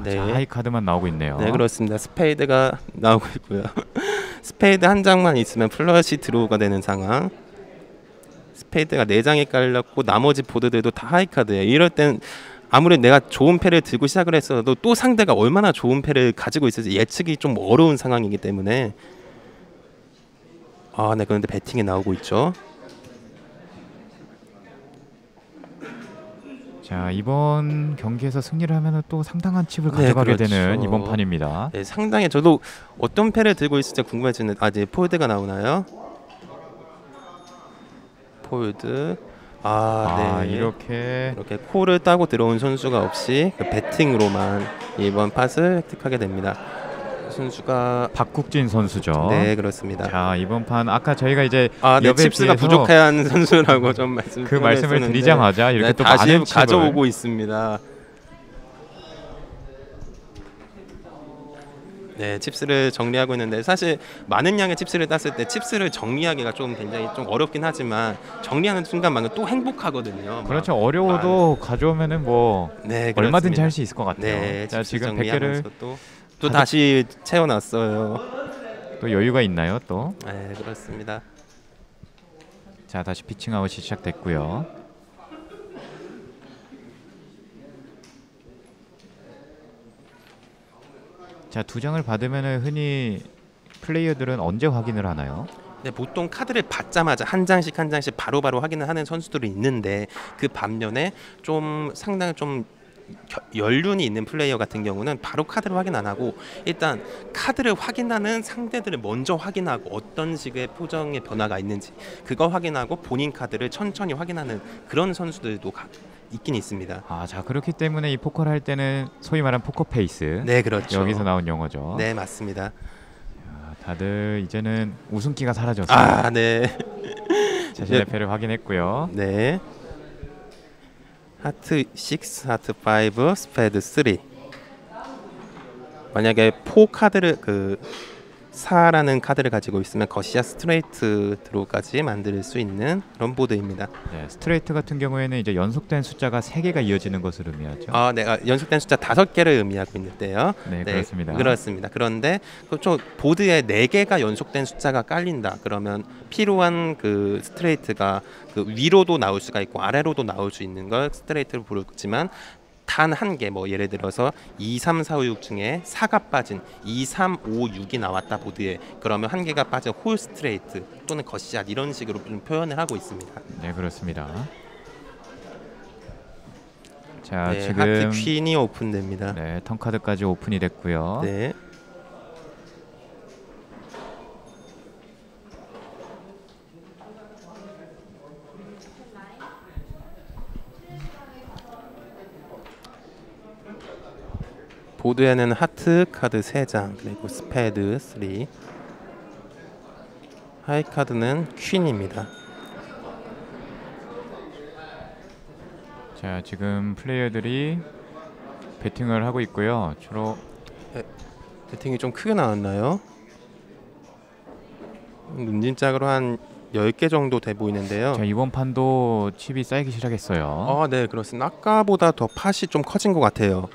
네.
자, 하이 카드만 나오고 있네요.
네, 그렇습니다. 스페이드가 나오고 있고요. 스페이드 한 장만 있으면 플러시 드로우가 되는 상황. 스페이드가 4장이 깔렸고 나머지 보드들도 다 하이 카드예요. 이럴 땐 아무리 내가 좋은 패를 들고 시작을 했어도 또 상대가 얼마나 좋은 패를 가지고 있을지 예측이 좀 어려운 상황이기 때문에 네, 그런데 배팅이 나오고 있죠.
자, 이번 경기에서 승리를 하면 또 상당한 칩을 가져가게
그렇죠.
되는 이번 판입니다.
네, 상당히 저도 어떤 패를 들고 있을지 궁금해지는. 이제 폴드가 나오나요? 폴드. 네.
이렇게
콜을 따고 들어온 선수가 없이 그 배팅으로만 이번 팟을 획득하게 됩니다. 선수가
박국진 선수죠.
네, 그렇습니다.
자, 이번 판 아까 저희가 이제
네, 칩스가
비해서
부족한 선수라고 좀
그 말씀을 드리자마자 이렇게 또
다시
많은 칩을
가져오고 있습니다. 네, 칩스를 정리하고 있는데 사실 많은 양의 칩스를 땄을 때 칩스를 정리하기가 좀 굉장히 좀 어렵긴 하지만 정리하는 순간만은 또 행복하거든요.
그렇죠. 어려워도 가져오면은 뭐
네,
얼마든지 할 수 있을 것 같아요.
네,
자, 지금
정리하면서
100개를
또 다시 채워놨어요.
또 여유가 있나요, 또?
네, 그렇습니다.
자, 다시 피칭 아웃이 시작됐고요. 자, 2장을 받으면은 흔히 플레이어들은 언제 확인을 하나요?
네, 보통 카드를 받자마자 한 장씩 바로바로 확인을 하는 선수들이 있는데 그 반면에 좀 상당히 좀 연륜이 있는 플레이어 같은 경우는 바로 카드를 확인 안 하고 일단 카드를 확인하는 상대들을 먼저 확인하고 어떤 식의 표정의 변화가 있는지 그거 확인하고 본인 카드를 천천히 확인하는 그런 선수들도 있긴 있습니다.
자, 그렇기 때문에 이 포커를 할 때는 소위 말하는 포커 페이스.
네, 그렇죠.
여기서 나온 용어죠.
네, 맞습니다.
다들 이제는 웃음기가 사라졌어요.
네.
자신의 패를 확인했고요.
네. 하트 6, 하트 5, 스페이드 3. 만약에 4 카드를 4라는 카드를 가지고 있으면 거시아 스트레이트 드로우까지 만들 수 있는 그런 보드입니다.
네, 스트레이트 같은 경우에는 이제 연속된 숫자가 3개가 이어지는 것을 의미하죠.
네, 연속된 숫자 5개를 의미하고 있는데요.
네, 그렇습니다.
그렇습니다. 그런데 보드에 4개가 연속된 숫자가 깔린다. 그러면 필요한 그 스트레이트가 위로도 나올 수가 있고 아래로도 나올 수 있는 걸 스트레이트로 부르지만 단 한 개, 뭐 예를 들어서 2, 3, 4, 5, 6 중에 4가 빠진 2, 3, 5, 6이 나왔다 보드에 그러면 한 개가 빠진 홀 스트레이트 또는 거시앗 이런 식으로 좀 표현을 하고 있습니다.
네, 그렇습니다. 자,
네,
지금
하트 퀸이 오픈됩니다.
네, 턴 카드까지 오픈이 됐고요.
네. 보드에는 하트 카드 3장 그리고 스페드 3 하이 카드는 퀸입니다.
자, 지금 플레이어들이 배팅을 하고 있고요. 주로
배팅이 좀 크게 나왔나요? 눈짐작으로 한 10개 정도 돼 보이는데요.
자, 이번 판도 칩이 쌓이기 시작했어요.
네, 그렇습니다. 아까보다 더 팟이 좀 커진 것 같아요.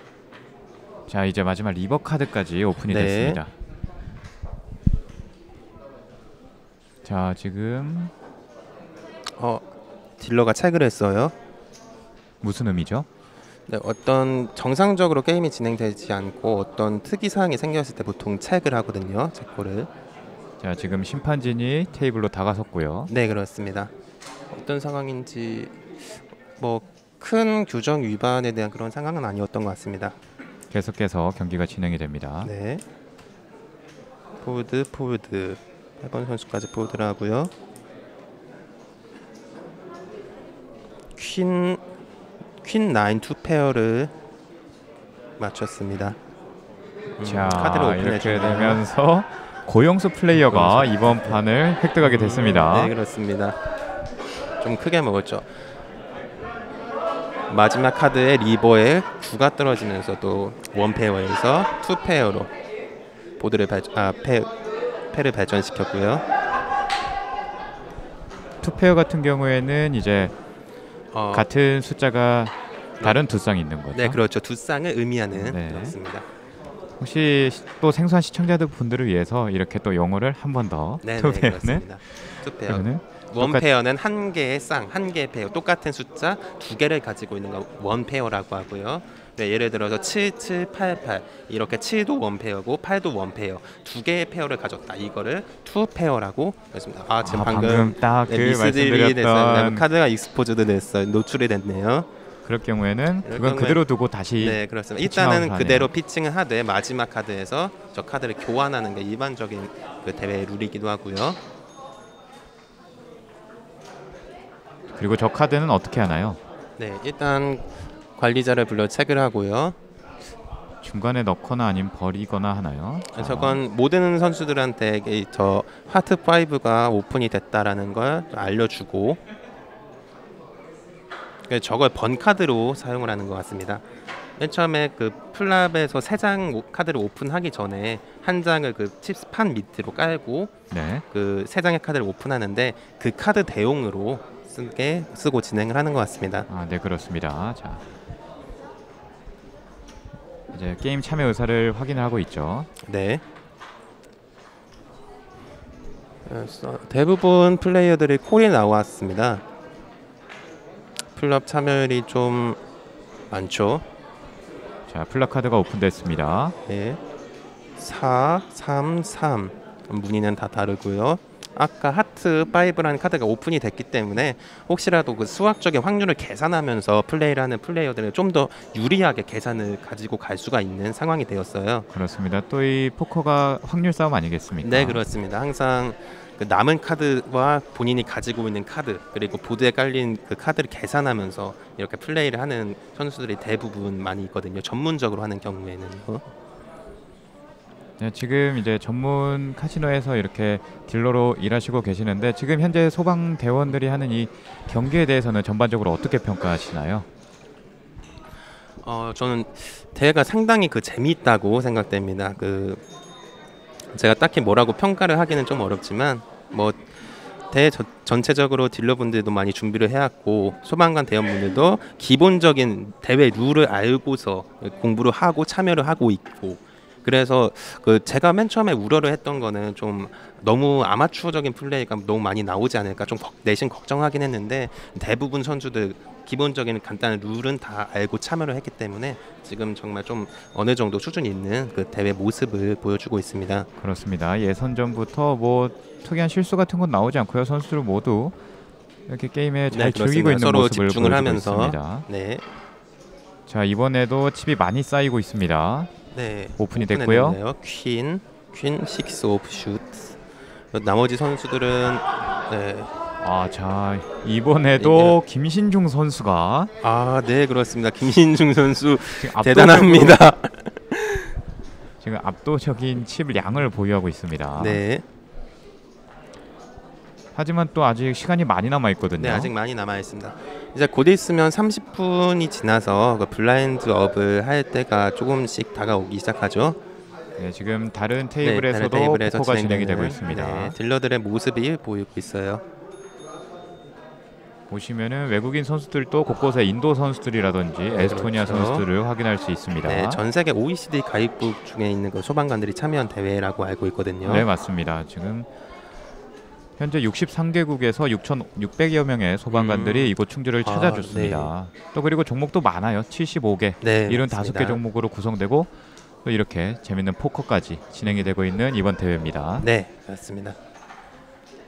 자, 이제 마지막 리버 카드까지 오픈이
네.
됐습니다. 자, 지금
딜러가 체크를 했어요.
무슨 의미죠?
네, 어떤 정상적으로 게임이 진행되지 않고 어떤 특이 사항이 생겼을 때 보통 체크를 하거든요. 체코를.
자, 지금 심판진이 테이블로 다가섰고요.
네, 그렇습니다. 어떤 상황인지 뭐 큰 규정 위반에 대한 그런 상황은 아니었던 것 같습니다.
계속해서 경기가 진행이 됩니다.
네. 포드 8번 선수까지 포드를 하고요. 퀸 9 투페어를 맞췄습니다.
자,
카드를 오픈해
이렇게
주네요.
되면서 고영수 플레이어가 이번 판을 획득하게 됐습니다.
네, 그렇습니다. 좀 크게 먹었죠. 마지막 카드에 리버에 9가 떨어지면서 또 원페어에서 투페어로 보드를 패를 발전시켰고요.
투페어 같은 경우에는 이제
어,
같은 숫자가 다른 두 쌍이 있는 거죠.
네, 그렇죠. 두 쌍을 의미하는
네.
그렇습니다.
혹시 또 생소한 시청자들 분들을 위해서 이렇게 또 용어를 한 번 더
네,
투페어는
그렇습니다. 투페어.
이거는
원페어는 한 개의 쌍, 한 개의 페어, 똑같은 숫자 두 개를 가지고 있는 거 원페어라고 하고요. 네, 예를 들어서 7, 7, 8, 8 이렇게 7도 원페어고 8도 원페어 두 개의 페어를 가졌다. 이거를 투페어라고 했습니다. 아, 지금 방금
딱 그
미스들이 됐어요.
말씀드렸던
카드가 익스포즈드 됐어요. 노출이 됐네요.
그럴 경우에는
이럴
그건
경우에-
그대로 두고 다시
네, 그렇습니다.
피칭아웃을
일단은
하네요.
그대로 피칭을 하되 마지막 카드에서 저 카드를 교환하는 게 일반적인 그 대회 룰이기도 하고요.
그리고 저 카드는 어떻게 하나요?
네, 일단 관리자를 불러 체크를 하고요.
중간에 넣거나 아니면 버리거나 하나요? 자,
저건 모든 선수들한테 저 하트 5가 오픈이 됐다라는 걸 알려주고 저걸 번 카드로 사용을 하는 것 같습니다. 맨 처음에 그 플랍에서 3장 카드를 오픈하기 전에 한 장을 그 칩스판 밑으로 깔고
네.
그 3장의 카드를 오픈하는데 그 카드 대용으로 쓰고 진행을 하는 것 같습니다.
아, 네, 그렇습니다. 자, 이제 게임 참여 의사를 확인을 하고 있죠.
네. 그래서 대부분 플레이어들이 콜이 나왔습니다. 플랍 참여율이 좀 많죠.
자, 플라카드가 오픈됐습니다.
네. 4, 3, 3 무늬는 다 다르고요. 아까 하트 5라는 카드가 오픈이 됐기 때문에 혹시라도 그 수학적인 확률을 계산하면서 플레이를 하는 플레이어들은 좀 더 유리하게 계산을 가지고 갈 수가 있는 상황이 되었어요.
그렇습니다. 또 이 포커가 확률 싸움 아니겠습니까?
네, 그렇습니다. 항상 그 남은 카드와 본인이 가지고 있는 카드 그리고 보드에 깔린 그 카드를 계산하면서 이렇게 플레이를 하는 선수들이 대부분 많이 있거든요. 전문적으로 하는 경우에는요.
네, 지금 이제 전문 카지노에서 이렇게 딜러로 일하시고 계시는데 지금 현재 소방 대원들이 하는 이 경기에 대해서는 전반적으로 어떻게 평가하시나요?
저는 대회가 상당히 그 재미있다고 생각됩니다. 그 제가 딱히 뭐라고 평가를 하기는 좀 어렵지만 뭐 대회 전체적으로 딜러분들도 많이 준비를 해왔고 소방관 대원분들도 기본적인 대회 룰을 알고서 공부를 하고 참여를 하고 있고 그래서 그 제가 맨 처음에 우려를 했던 거는 좀 너무 아마추어적인 플레이가 너무 많이 나오지 않을까 좀 내심 걱정하긴 했는데 대부분 선수들 기본적인 간단한 룰은 다 알고 참여를 했기 때문에 지금 정말 좀 어느 정도 수준이 있는 그 대회 모습을 보여주고 있습니다.
그렇습니다. 예선전부터 뭐 특이한 실수 같은 건 나오지 않고요. 선수들 모두 이렇게 게임에 잘 즐기고
그렇습니다.
있는
서로
모습을
집중을
보여주고
하면서
있습니다.
네,
자, 이번에도 칩이 많이 쌓이고 있습니다.
네
오픈이 됐고요.
오픈했는데요. 퀸 6 오브 슛. 나머지 선수들은 네.
아, 자, 이번에도 김신중 선수가
네, 그렇습니다. 김신중 선수
지금
대단합니다.
지금 압도적인 칩 양을 보유하고 있습니다.
네.
하지만 또 아직 시간이 많이 남아 있거든요.
네, 아직 많이 남아 있습니다. 이제 곧 있으면 30분이 지나서 그 블라인드 업을 할 때가 조금씩 다가오기 시작하죠.
네, 지금 다른
다른
테이블에서도
테이블에서
포커가 진행이
진행되는,
되고 있습니다.
네, 딜러들의 모습이 보이고 있어요.
보시면은 외국인 선수들도 곳곳에 인도 선수들이라든지 에스토니아
그렇죠.
선수들을 확인할 수 있습니다.
네, 전 세계 OECD 가입국 중에 있는 그 소방관들이 참여한 대회라고 알고 있거든요.
네, 맞습니다. 지금 현재 63개국에서 6,600여 명의 소방관들이 이곳 충주를 찾아줬습니다. 또 그리고 종목도 많아요. 75개,
네,
75개
맞습니다.
종목으로 구성되고 또 이렇게 재밌는 포커까지 진행이 되고 있는 이번 대회입니다.
네, 그렇습니다.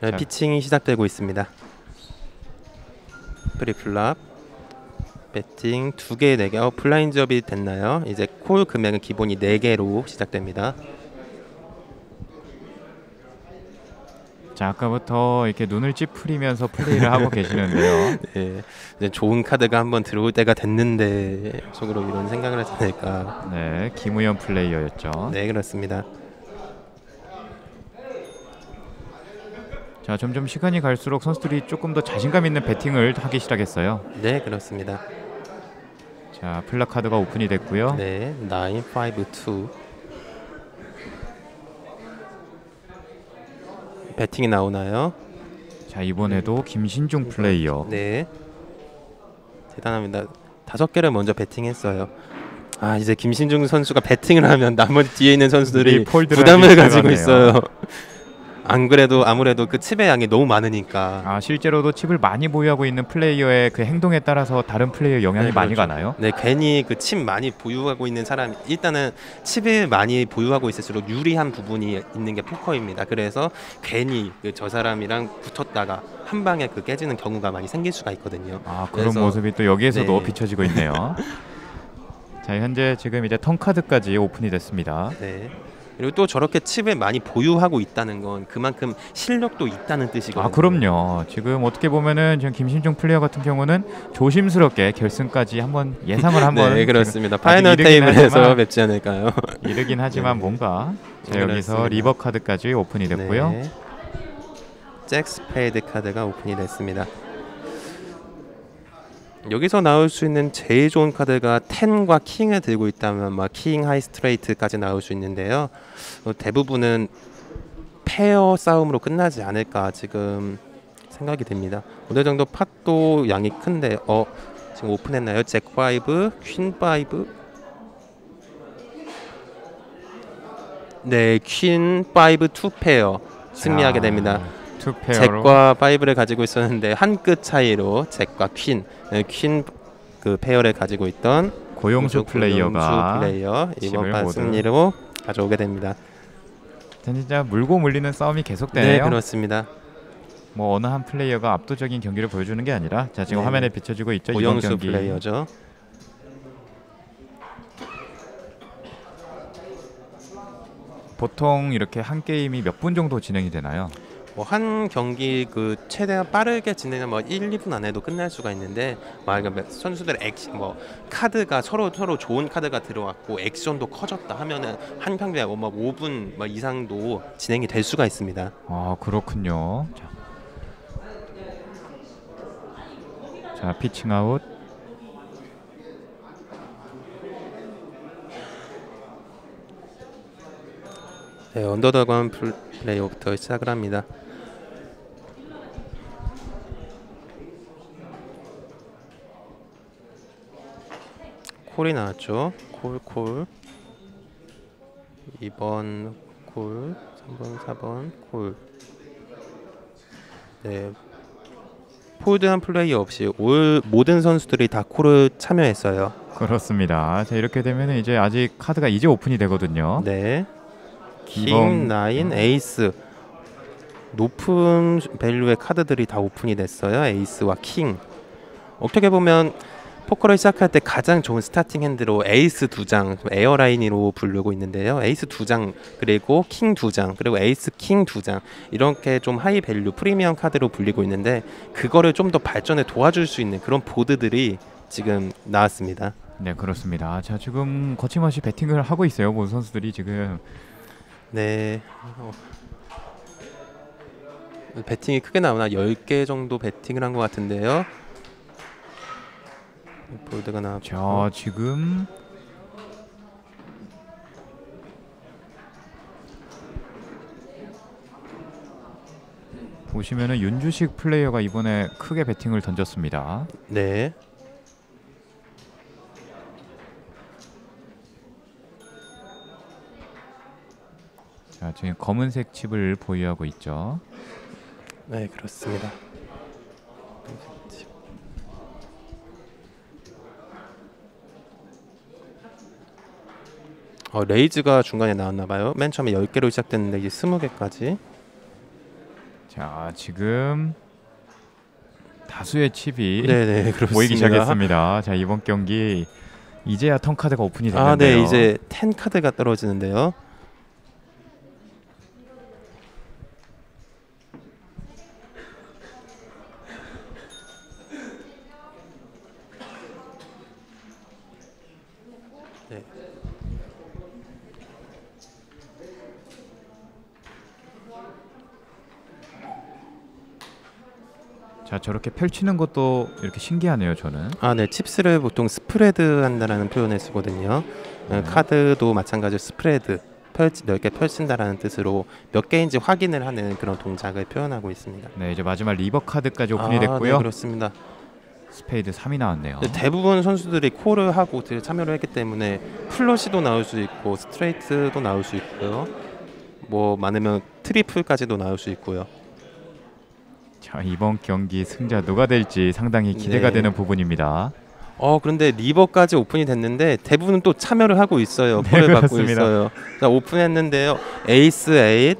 자.
피칭이 시작되고 있습니다. 프리플랍, 배팅 2개, 4개. 블라인드업이 됐나요? 이제 콜 금액은 기본이 4개로 시작됩니다.
자, 아까부터 이렇게 눈을 찌푸리면서 플레이를 하고 계시는데요.
네, 이제 좋은 카드가 한번 들어올 때가 됐는데 속으로 이런 생각을 하지 않을까.
네, 김우현 플레이어였죠.
네, 그렇습니다.
자, 점점 시간이 갈수록 선수들이 조금 더 자신감 있는 배팅을 하기 시작했어요.
네, 그렇습니다.
자, 플라카드가 오픈이 됐고요.
네, 9, 5, 2. 배팅이 나오나요?
자, 이번에도 김신중 플레이어.
네, 대단합니다. 5개를 먼저 배팅했어요. 아, 이제 김신중 선수가 배팅을 하면 나머지 뒤에 있는 선수들이
폴드를
부담을
하기
가지고
시작하네요.
있어요. 안 그래도 아무래도 그 칩의 양이 너무 많으니까.
아, 실제로도 칩을 많이 보유하고 있는 플레이어의 그 행동에 따라서 다른 플레이어 영향이
네,
많이
그렇죠.
가나요?
네, 괜히 그 칩 많이 보유하고 있는 사람, 일단은 칩을 많이 보유하고 있을수록 유리한 부분이 있는 게 포커입니다. 그래서 괜히 저 사람이랑 붙었다가 한 방에 그 깨지는 경우가 많이 생길 수가 있거든요.
아, 그런
그래서-
모습이 또 여기에서도
네.
비춰지고 있네요. 자, 현재 지금 이제 턴 카드까지 오픈이 됐습니다.
네. 그리고 또 저렇게 칩을 많이 보유하고 있다는 건 그만큼 실력도 있다는 뜻이거든요.
아, 그럼요. 지금 어떻게 보면은 지금 김신중 플레이어 같은 경우는 조심스럽게 결승까지 한번 예상을 한번
네, 그렇습니다.
지금
파이널
아직 이르긴
테이블에서
하지만-
뵙지 않을까요?
이르긴 하지만
네.
뭔가 자,
네,
여기서
그렇습니다.
리버 카드까지 오픈이 됐고요.
네. 잭 스페이드 카드가 오픈이 됐습니다. 여기서 나올 수 있는 제일 좋은 카드가 10과 킹을 들고 있다면 막 킹 하이 스트레이트까지 나올 수 있는데요. 대부분은 페어 싸움으로 끝나지 않을까 지금 생각이 됩니다. 어느 정도 팟도 양이 큰데 지금 오픈했나요? 잭 5, 퀸 5. 네, 퀸 5 2 페어 승리하게 됩니다.
투 페어로
잭과 5를 가지고 있었는데 한 끗 차이로 잭과 퀸 그 페어를 가지고 있던
고용수 플레이어가
플레이어 이번
칩을
판
모두-
승리로 가져오게 됩니다.
진짜 물고 물리는 싸움이
네,
계속되네요.
그렇습니다.
뭐 어느 한 플레이어가 압도적인 경기를 보여주는 게 아니라 자, 지금
네.
화면에 비춰지고 있죠. 이번
고영수
경기.
플레이어죠.
보통 이렇게 한 게임이 몇 분 정도 진행이 되나요?
뭐 한 경기 그 최대한 빠르게 진행하면 뭐 1, 2분 안에도 끝날 수가 있는데 만약 선수들 뭐 카드가 서로 좋은 카드가 들어왔고 액션도 커졌다 하면은 한 경기에 뭐 5분 이상도 진행이 될 수가 있습니다.
아, 그렇군요. 자, 피칭 아웃.
네, 언더더건 플레이오부터 시작을 합니다. 콜이 나왔죠. 콜 2번 콜 3번 4번 콜. 네, 폴드한 플레이어 없이 모든 선수들이 다 콜을 참여했어요.
그렇습니다. 자, 이렇게 되면 이제 아직 카드가 이제 오픈이 되거든요.
네, 킹,
이번-
나인, 에이스 높은 밸류의 카드들이 다 오픈이 됐어요. 에이스와 킹. 어떻게 보면 포커를 시작할 때 가장 좋은 스타팅 핸드로 에이스 2장, 에어라인으로 부르고 있는데요. 에이스 2장, 그리고 킹 2장, 그리고 에이스 킹 2장 이렇게 좀 하이 밸류 프리미엄 카드로 불리고 있는데 그거를 좀 더 발전에 도와줄 수 있는 그런 보드들이 지금 나왔습니다.
네, 그렇습니다. 자, 지금 거침없이 배팅을 하고 있어요. 모든 선수들이 지금.
네. 배팅이 크게 나오나 10개 정도 배팅을 한 것 같은데요. 볼드가 나왔고.
자, 지금 보시면은 윤주식 플레이어가 이번에 크게 배팅을 던졌습니다.
네.
자, 지금 검은색 칩을 보유하고 있죠.
네, 그렇습니다. 레이즈가 중간에 나왔나 봐요. 맨 처음에 10개로 시작됐는데 이제 20개까지.
자, 지금 다수의 칩이
네네, 그렇습니다.
모이기 시작했습니다. 자, 이번 경기 이제야 턴 카드가 오픈이 됐는데요.
네, 이제 10 카드가 떨어지는데요. 네.
자, 저렇게 펼치는 것도 이렇게 신기하네요, 저는.
네, 칩스를 보통 스프레드 한다라는 표현을 쓰거든요. 카드도 마찬가지로 스프레드, 넓게 펼친다라는 뜻으로 몇 개인지 확인을 하는 그런 동작을 표현하고 있습니다.
네, 이제 마지막 리버 카드까지 오픈이 됐고요.
네, 그렇습니다.
스페이드 3이 나왔네요.
대부분 선수들이 콜을 하고 참여를 했기 때문에 플러시도 나올 수 있고 스트레이트도 나올 수 있고요. 뭐 많으면 트리플까지도 나올 수 있고요.
자, 이번 경기 승자 누가 될지 상당히 기대가
네.
되는 부분입니다.
그런데 리버까지 오픈이 됐는데 대부분 또 참여를 하고 있어요.
네,
콜을 받고
그렇습니다.
있어요. 자, 오픈했는데요. 에이스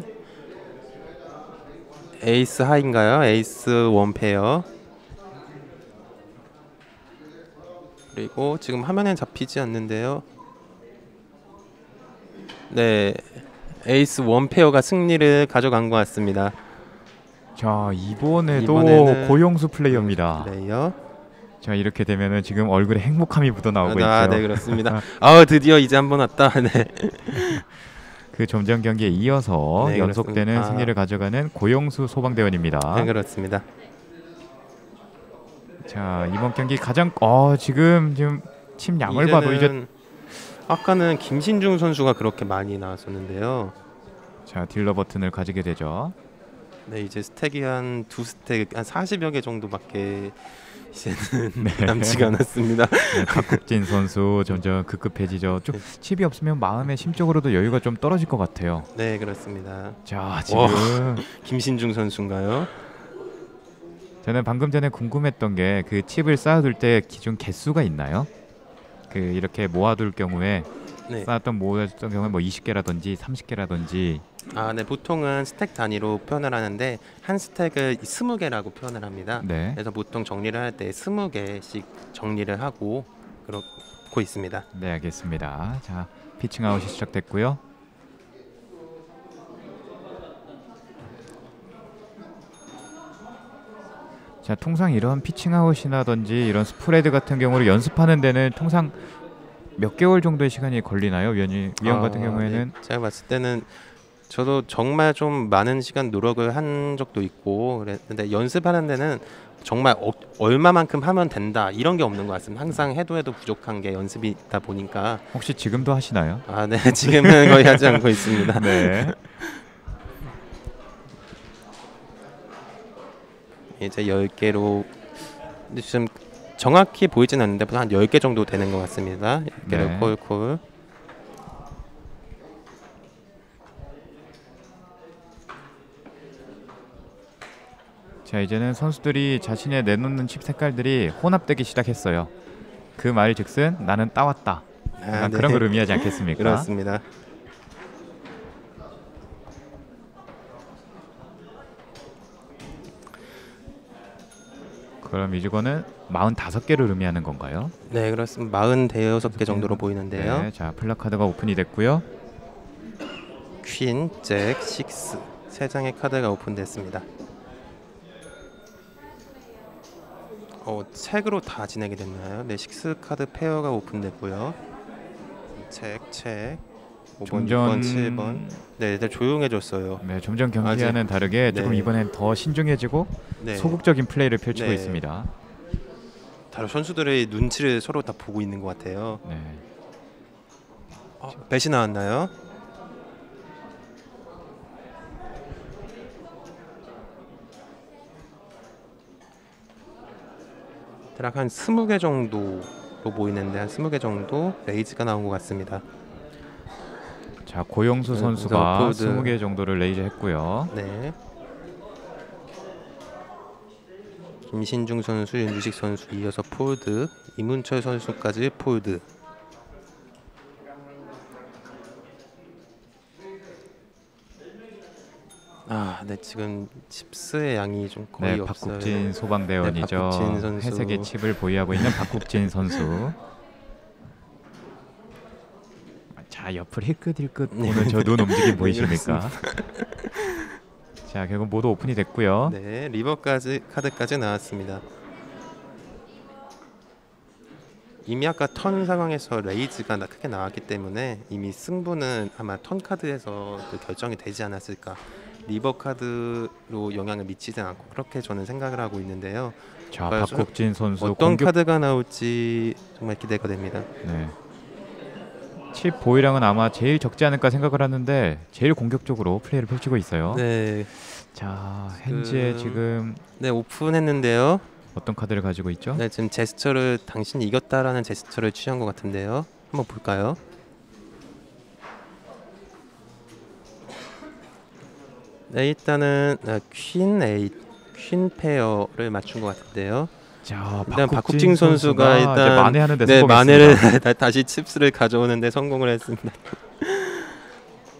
8, 에이스 하인가요? 에이스 1 페어. 그리고 지금 화면엔 잡히지 않는데요. 네, 에이스 1 페어가 승리를 가져간 것 같습니다.
자, 이번에는 고용수 플레이어입니다.
플레이어.
자, 이렇게 되면은 지금 얼굴에 행복함이 묻어나오고 있죠.
네, 그렇습니다. 드디어 이제 한번 왔다. 네.
그 좀 전 경기에 이어서
네,
연속되는
그렇습니다.
승리를 가져가는 고용수 소방대원입니다.
네, 그렇습니다.
자, 이번 경기 가장 지금 팀 양을 봐도 이제
아까는 김신중 선수가 그렇게 많이 나왔었는데요.
자, 딜러 버튼을 가지게 되죠.
네, 이제 스택이 한 2스택 한 40여 개 정도밖에 이제는 남지가 않았습니다.
네, 박국진 선수 점점 급급해지죠. 좀 칩이 없으면 마음의 심적으로도 여유가 좀 떨어질 것 같아요.
네, 그렇습니다.
자, 지금
김신중 선수인가요?
저는 방금 전에 궁금했던 게 그 칩을 쌓아둘 때 기준 개수가 있나요? 그 이렇게 모아둘 경우에
네.
모았던 경우에 뭐 20개라든지 30개라든지
네, 보통은 스택 단위로 표현을 하는데 한 스택을 20개라고 표현을 합니다.
네.
그래서 보통 정리를 할 때 20개씩 정리를 하고 그렇고 있습니다.
네, 알겠습니다. 자, 피칭 아웃이 시작됐고요. 자, 통상 이런 피칭 아웃이라든지 이런 스프레드 같은 경우를 연습하는 데는 통상 몇 개월 정도의 시간이 걸리나요? 위원 같은 경우에는
네. 제가 봤을 때는 저도 정말 좀 많은 시간 노력을 한 적도 있고 그랬는데 연습하는 데는 정말 얼마만큼 하면 된다 이런 게 없는 것 같습니다. 항상 해도 부족한 게 연습이다 보니까.
혹시 지금도 하시나요?
네, 지금은 거의 하지 않고 있습니다.
네.
이제 10개로 지금 정확히 보이진 않는데 한 10개 정도 되는 것 같습니다. 10개를
네.
콜.
자, 이제는 선수들이 자신의 내놓는 칩 색깔들이 혼합되기 시작했어요. 그 말즉슨 나는 따왔다.
네.
그런 걸 의미하지 않겠습니까?
그렇습니다.
그럼 이거는 45개를 의미하는 건가요?
네, 그렇습니다. 46개 정도로 보이는데요.
네, 자, 플래카드가 오픈이 됐고요.
퀸, 잭, 6 세 장의 카드가 오픈됐습니다. 책으로 다 진행이 됐나요? 네, 6 카드 페어가 오픈됐고요. 책 5번,
점점
6번, 7번. 네, 일단 조용해졌어요.
네, 점점 경기와는 다르게 조금
네.
이번엔 더 신중해지고
네,
소극적인 플레이를 펼치고
네.
있습니다.
다른 선수들의 눈치를 서로 다 보고 있는 것 같아요.
네.
뱃이 나왔나요? 대략 한 20개 정도로 보이는데 한 20개 정도 레이즈가 나온 것 같습니다.
자, 고용수
네,
선수가
포드.
20개 정도를 레이저 했고요.
네. 김신중 선수, 윤주식 선수 이어서 폴드, 이문철 선수까지 폴드. 네, 지금 칩스의 양이 좀 거의
네,
없어요.
박국진 소방대원이죠.
네, 박국진 선수.
회색의 칩을 보유하고 있는 박국진 선수. 자, 옆을 힐끗힐끗 보는 저 눈 움직임 보이십니까? 자, 결국 모두 오픈이 됐고요.
네, 리버까지 카드까지 나왔습니다. 이미 아까 턴 상황에서 레이즈가 크게 나왔기 때문에 이미 승부는 아마 턴 카드에서 결정이 되지 않았을까. 리버 카드로 영향을 미치지 않고 그렇게 저는 생각을 하고 있는데요.
자, 박국진 선수
어떤 카드가 나올지 정말 기대가 됩니다.
네. 칩 보유량은 아마 제일 적지 않을까 생각을 하는데 제일 공격적으로 플레이를 펼치고 있어요.
네.
자, 현재 지금
네, 오픈했는데요.
어떤 카드를 가지고 있죠?
네, 지금 제스처를 당신이 이겼다라는 제스처를 취한 것 같은데요. 한번 볼까요? 네, 일단은 퀸 페어를 맞춘 것 같은데요.
자,
일단 박국진 선수가
이제
일단
만회하는데
네,
성공했습니다.
만회를 다시 칩스를 가져오는데 성공을 했습니다.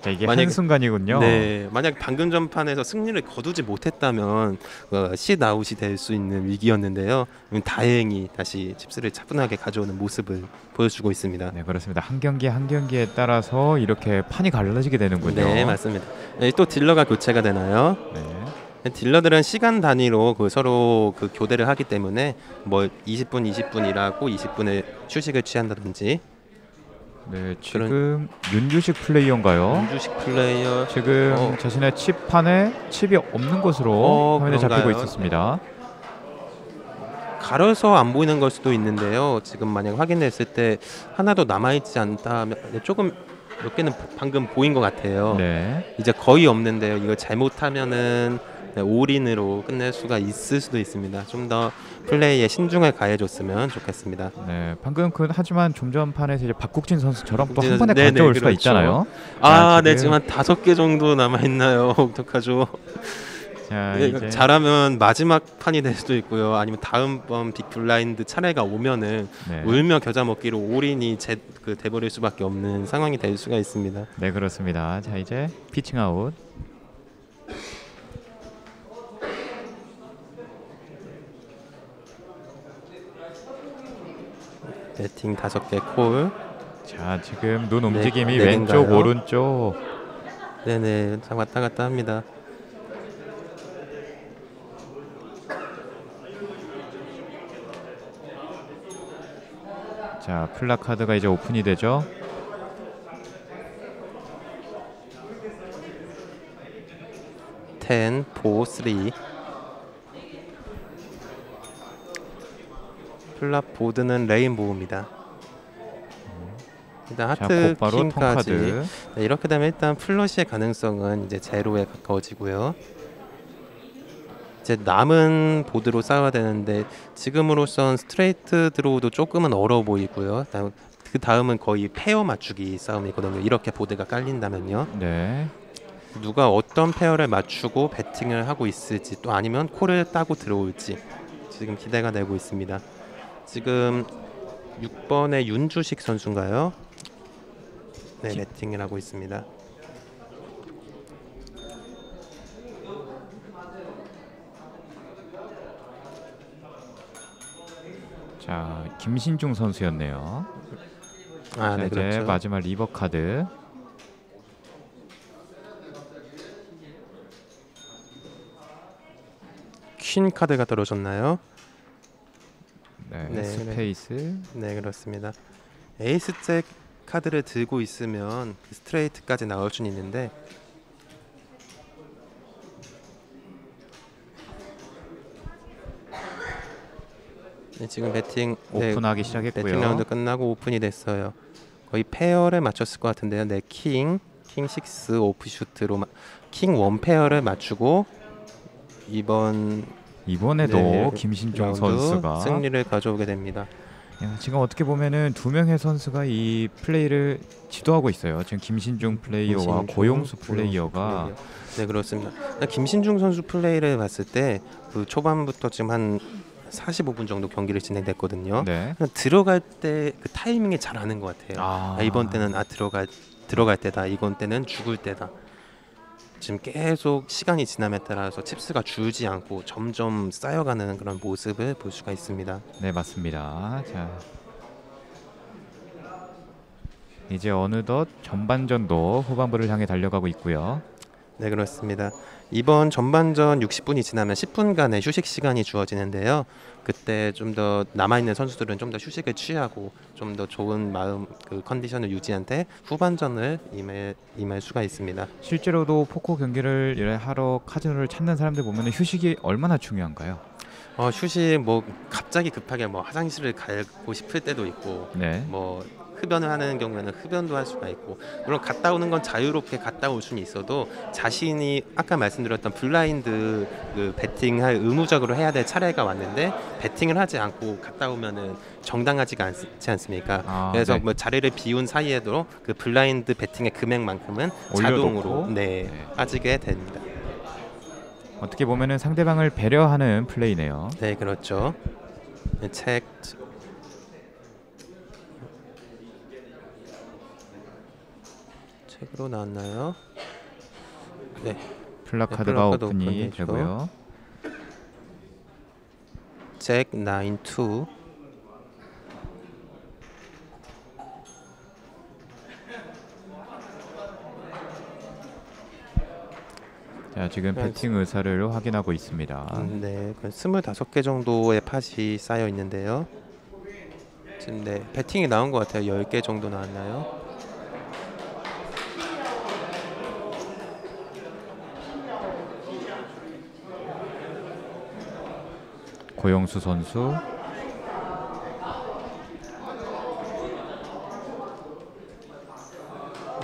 자, 이게
만약에-
한순간이군요.
네, 만약 방금 전판에서 승리를 거두지 못했다면 쉿아웃이 될 수 있는 위기였는데요. 다행히 다시 칩스를 차분하게 가져오는 모습을 보여주고 있습니다.
네, 그렇습니다. 한 경기 한 경기에 따라서 이렇게 판이 갈라지게 되는군요.
네, 맞습니다. 네, 또 딜러가 교체가 되나요?
네.
딜러들은 시간 단위로 서로 교대를 하기 때문에 뭐 20분 일하고 20분의 휴식을 취한다든지.
네, 지금 윤주식 플레이어인가요?
윤주식 플레이어
지금 자신의 칩판에 칩이 없는 것으로 화면에 잡히고
그런가요?
있었습니다.
가려서 안 보이는 걸 수도 있는데요. 지금 만약 확인했을 때 하나도 남아있지 않다면 조금 몇 개는 방금 보인 것 같아요.
네.
이제 거의 없는데요. 이거 잘못하면은 올인으로 끝낼 수가 있을 수도 있습니다. 좀 더 플레이에 신중을 가해줬으면 좋겠습니다.
네, 방금 하지만 좀 전 판에서 이제 박국진 선수처럼 또 한
네네,
번에
네네,
가져올 수가
그렇죠.
있잖아요.
네, 지금 한 5개 정도 남아 있나요? 어떡하죠?
자,
네,
이제
잘하면 마지막 판이 될 수도 있고요. 아니면 다음번 빅 블라인드 차례가 오면은
네.
울며 겨자 먹기로 올인이 돼버릴 수밖에 없는 상황이 될 수가 있습니다.
네, 그렇습니다. 자, 이제 피칭 아웃.
배팅 5개 콜.
자, 지금 눈 움직임이
네
왼쪽
개인가요?
오른쪽.
네네, 참 왔다 갔다 합니다.
자, 플라카드가 이제 오픈이 되죠.
텐, 4, 3. 플랍 보드는 레인보우입니다. 일단
자,
하트
곧바로
킹까지.
턴카드.
네, 이렇게 되면 일단 플러시의 가능성은 이제 제로에 가까워지고요. 이제 남은 보드로 싸워야 되는데 지금으로선 스트레이트 드로우도 조금은 어려워 보이고요. 그 다음은 거의 페어 맞추기 싸움이거든요. 이렇게 보드가 깔린다면요.
네.
누가 어떤 페어를 맞추고 배팅을 하고 있을지 또 아니면 콜을 따고 들어올지 지금 기대가 되고 있습니다. 지금 6번의 윤주식 선수인가요? 네, 배팅을 하고 있습니다.
자, 김신중 선수였네요. 자,
네,
이제
그렇죠.
마지막 리버 카드.
퀸 카드가 떨어졌나요?
네,
네,
스페이스.
네, 그렇습니다. 에이스 잭 카드를 들고 있으면 스트레이트까지 나올 수는 있는데 네, 지금 배팅
오픈하기 시작했고요.
배팅 라운드 끝나고 오픈이 됐어요. 거의 페어를 맞췄을 것 같은데요. 네, 킹 6 오프슈트로 킹 1 페어를 맞추고
이번에도
네,
김신중
라운드
선수가
승리를 가져오게 됩니다.
야, 지금 어떻게 보면은 두 명의 선수가 이 플레이를 지도하고 있어요. 지금 김신중 플레이어와
김신중,
고용수 플레이어가
플레이어. 네, 그렇습니다. 김신중 선수 플레이를 봤을 때 초반부터 지금 한 45분 정도 경기를 진행됐거든요.
네.
들어갈 때 그 타이밍이 잘 아는 것 같아요. 이번 때는 들어갈 때다. 이번 때는 죽을 때다. 지금 계속 시간이 지남에 따라서 칩스가 줄지 않고 점점 쌓여가는 그런 모습을 볼 수가 있습니다.
네, 맞습니다. 자, 이제 어느덧 전반전도 후반부를 향해 달려가고 있고요.
네, 그렇습니다. 이번 전반전 60분이 지나면 10분간의 휴식 시간이 주어지는데요. 그때 좀 더 남아있는 선수들은 좀 더 휴식을 취하고 좀 더 좋은 마음 그 컨디션을 유지한 때 후반전을 임할 수가 있습니다.
실제로도 포커 경기를 하러 카지노를 찾는 사람들 보면 휴식이 얼마나 중요한가요?
휴식 뭐 갑자기 급하게 뭐 화장실을 가고 싶을 때도 있고
네.
뭐 흡연을 하는 경우에는 흡연도 할 수가 있고 물론 갔다 오는 건 자유롭게 갔다 올 수는 있어도 자신이 아까 말씀드렸던 블라인드 그 베팅을 의무적으로 해야 될 차례가 왔는데 베팅을 하지 않고 갔다 오면은 정당하지가 않지 않습니까? 그래서
네.
뭐 자리를 비운 사이에도 그 블라인드 베팅의 금액만큼은
올려놓고?
자동으로
네.
빠지게 됩니다.
어떻게 보면은 상대방을 배려하는 플레이네요.
네, 그렇죠. 책으로 나왔나요? 네.
플라카드가
플라카드
오픈이
오픈되죠.
되고요.
잭 9-2.
자, 지금 배팅 의사를 확인하고 있습니다.
네, 25개 정도의 팟이 쌓여 있는데요. 지금 네, 배팅이 나온 것 같아요. 10개 정도 나왔나요?
고영수 선수.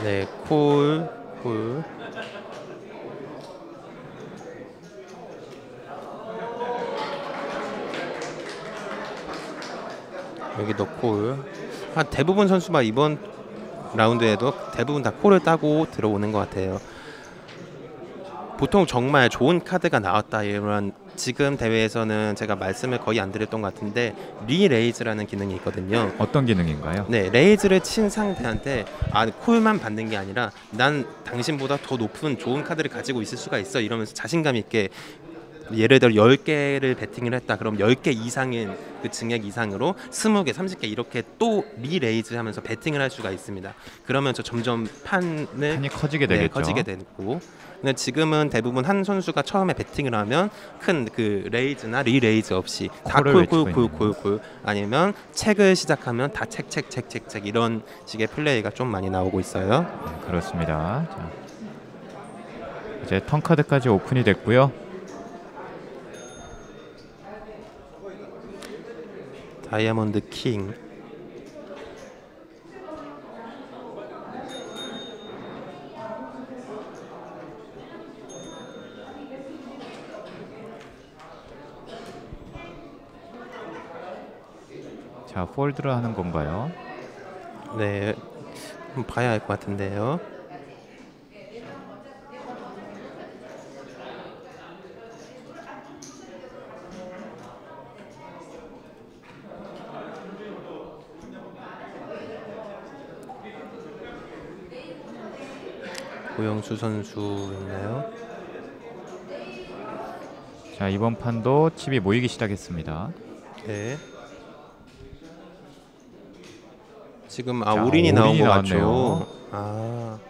네, 콜. 여기도 콜. 대부분 선수가 이번 라운드에도 대부분 다 콜을 따고 들어오는 것 같아요. 보통 정말 좋은 카드가 나왔다 이런 지금 대회에서는 제가 말씀을 거의 안 드렸던 것 같은데 리레이즈라는 기능이 있거든요.
어떤 기능인가요?
네, 레이즈를 친 상대한테 콜만 받는 게 아니라 난 당신보다 더 높은 좋은 카드를 가지고 있을 수가 있어 이러면서 자신감 있게 예를 들어 10개를 베팅을 했다. 그럼 10개 이상인 그 증액 이상으로 20개, 30개 이렇게 또 리레이즈 하면서 베팅을 할 수가 있습니다. 그러면서 점점 판이
커지게 되겠죠.
커지게 되고 근데 지금은 대부분 한 선수가 처음에 베팅을 하면 큰 그 레이즈나 리레이즈 없이 다 콜 아니면 책을 시작하면 다 책 이런 식의 플레이가 좀 많이 나오고 있어요.
네, 그렇습니다. 자, 이제 턴 카드까지 오픈이 됐고요.
다이아몬드 킹.
자, 폴드를 하는 건가요?
네, 한번 봐야 할 것 같은데요. 고영수 선수 있나요?
자, 이번 판도 칩이 모이기 시작했습니다.
네. 지금
자,
올인이 나온 것
나왔네요.
같죠.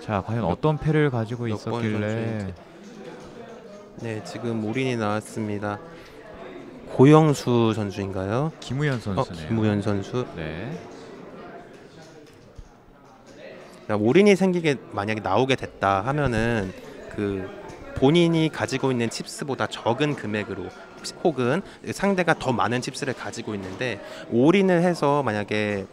자, 과연 어떤 패를 가지고
몇 번
있었길래?
선수인지. 네, 지금 올인이 나왔습니다. 고영수 선수인가요?
김우현 선수네요.
김우현 선수.
네.
올인이 생기게 만약에 나오게 됐다 하면은 그 본인이 가지고 있는 칩스보다 적은 금액으로 혹은 상대가 더 많은 칩스를 가지고 있는데 올인을 해서 만약에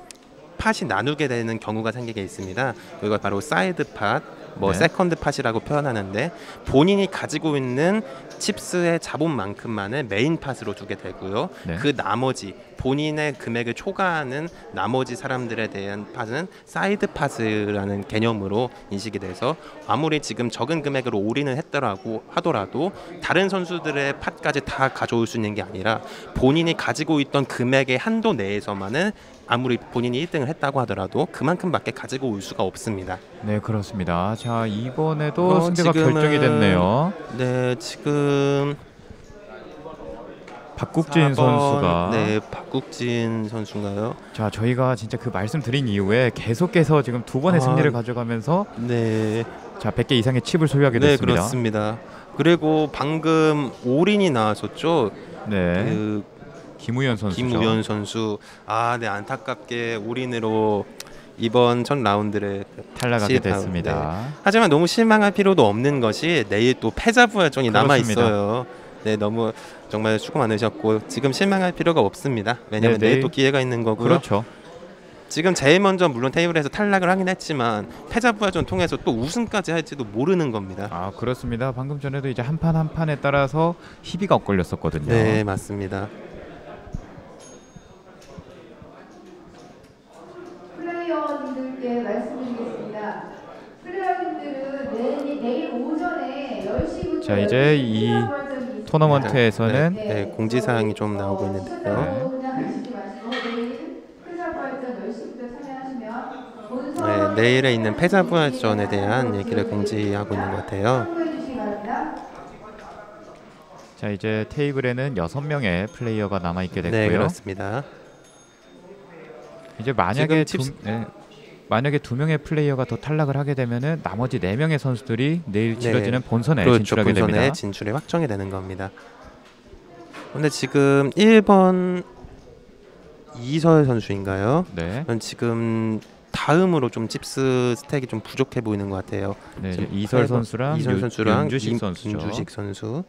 팟이 나누게 되는 경우가 생기게 있습니다. 그걸 바로 사이드 팟, 뭐
네.
세컨드 팟이라고 표현하는데 본인이 가지고 있는 칩스의 자본만큼만을 메인 팟으로 두게 되고요.
네.
그 나머지 본인의 금액을 초과하는 나머지 사람들에 대한 팟은 사이드 팟이라는 개념으로 인식이 돼서 아무리 지금 적은 금액으로 올인을 하더라도 다른 선수들의 팟까지 다 가져올 수 있는 게 아니라 본인이 가지고 있던 금액의 한도 내에서만은 아무리 본인이 1등을 했다고 하더라도 그만큼밖에 가지고 올 수가 없습니다.
네, 그렇습니다. 자, 이번에도
어,
승자가
지금은-
결정이 됐네요.
네, 지금
박국진
4번,
선수가
네, 박국진 선수인가요?
자, 저희가 진짜 그 말씀드린 이후에 계속해서 지금 두 번의
아,
승리를 가져가면서
네,
자, 100개 이상의 칩을 소유하게
네,
됐습니다.
그렇습니다. 그리고 방금 올인이 나왔었죠.
네.
그
김우현 선수죠.
김우현 선수. 아, 네, 안타깝게 올인으로 이번 첫 라운드를
탈락하게
시합,
됐습니다.
네. 하지만 너무 실망할 필요도 없는 것이 내일 또 패자부활전이 남아
그렇습니다.
있어요. 네, 너무 정말 수고 많으셨고 지금 실망할 필요가 없습니다. 왜냐하면
네,
내일
내일-
또 기회가 있는 거고요.
그렇죠.
지금 제일 먼저 물론 테이블에서 탈락을 하긴 했지만 패자부활전 통해서 또 우승까지 할지도 모르는 겁니다.
아, 그렇습니다. 방금 전에도 이제 한 판 한 판에 따라서 희비가 엇갈렸었거든요.
네, 맞습니다.
플레이어님들께 말씀드리겠습니다. 플레이어님들은 내일 오전에 10시부터
자, 이제 이 토너먼트에서는
네, 네, 공지사항이 좀 나오고 있는데요. 네, 내일에 있는 패자부활전에 대한 얘기를 공지하고 있는 것 같아요.
자, 이제 테이블에는 6명의 플레이어가 남아 있게 됐고요.
네, 그렇습니다.
이제 만약에
지금
만약에 2명의 플레이어가 더 탈락을 하게 되면은 나머지 4명의 선수들이 내일
네,
치러지는 본선에
그렇죠.
진출하게
본선에
됩니다.
진출이 확정이 되는 겁니다. 근데 지금 1번 이설 선수인가요?
네.
지금 다음으로 좀 칩스 스택이 좀 부족해 보이는 것 같아요.
네, 이제
지금
이설 선수랑
이설 선수랑
윤주식 선수죠.
윤주식 선수.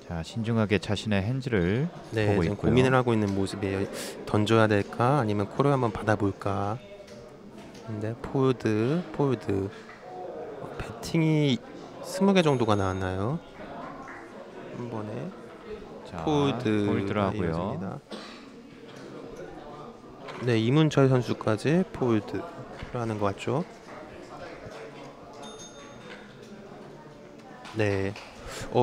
자, 신중하게 자신의 핸즈를
네,
보고
지금
있고요.
고민을 하고 있는 모습이에요. 던져야 될까 아니면 콜을 한번 받아볼까. 근데 폴드 배팅이 20개 정도가 나왔나요? 한 번에
자,
폴드가
폴드를 하고요.
이어집니다. 네, 이문철 선수까지 폴드를 하는 것 같죠? 네.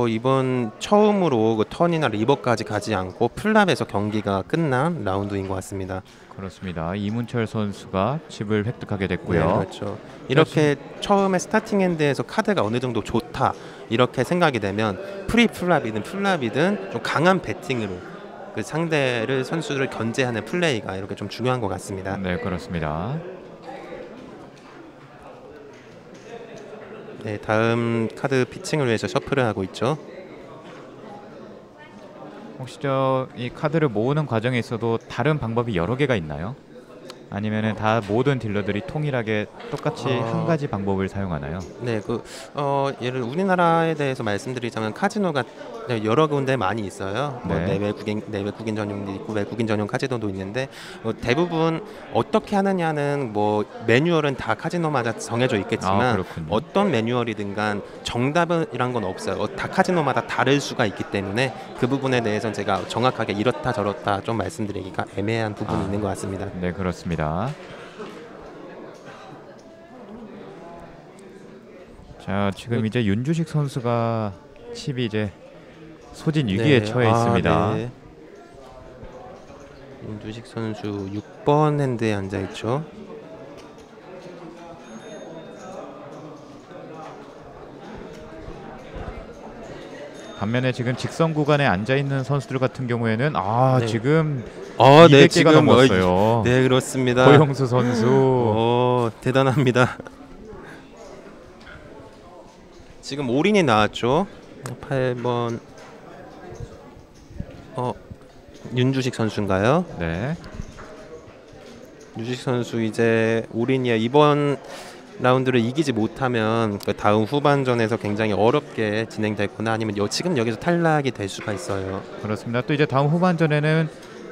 이번 처음으로 그 턴이나 리버까지 가지 않고 플랍에서 경기가 끝난 라운드인 것 같습니다.
그렇습니다. 이문철 선수가 칩을 획득하게 됐고요.
네, 그렇죠. 이렇게 처음에 스타팅 핸드에서 카드가 어느 정도 좋다 이렇게 생각이 되면 프리 플랍이든 플랍이든 좀 강한 배팅으로 그 상대를 선수를 견제하는 플레이가 이렇게 좀 중요한 것 같습니다.
네, 그렇습니다.
네, 다음 카드 피칭을 위해서 셔플을 하고 있죠.
혹시 이 카드를 모으는 과정에 있어도 다른 방법이 여러 개가 있나요? 아니면은 다 모든 딜러들이 통일하게 똑같이 한 가지 방법을 사용하나요?
네, 예를 우리나라에 대해서 말씀드리자면 카지노가 여러 군데 많이 있어요.
네.
내외국인 전용도 있고 외국인 전용 카지노도 있는데 대부분 어떻게 하느냐는 매뉴얼은 다 카지노마다 정해져 있겠지만
그렇군요.
어떤 매뉴얼이든간 정답이란 건 없어요. 다 카지노마다 다를 수가 있기 때문에 그 부분에 대해서는 제가 정확하게 이렇다 저렇다 좀 말씀드리기가 애매한 부분이 있는 것 같습니다.
네, 그렇습니다. 자, 지금 이제 윤주식 선수가 칩이 이제 소진 위기에 처해 있습니다.
네. 윤주식 선수 6번 핸드에 앉아 있죠.
반면에 지금 직선 구간에 앉아 있는 선수들 같은 경우에는
네.
지금
네,
200개가
지금
넘었어요.
네, 그렇습니다.
고영수 선수.
대단합니다. 지금 올인이 나왔죠. 8번 윤주식 선수인가요?
네.
윤주식 선수 이제 올인이야. 이번 라운드를 이기지 못하면 그 다음 후반전에서 굉장히 어렵게 진행됐거나 아니면 지금 여기서 탈락이 될 수가 있어요.
그렇습니다. 또 이제 다음 후반전에는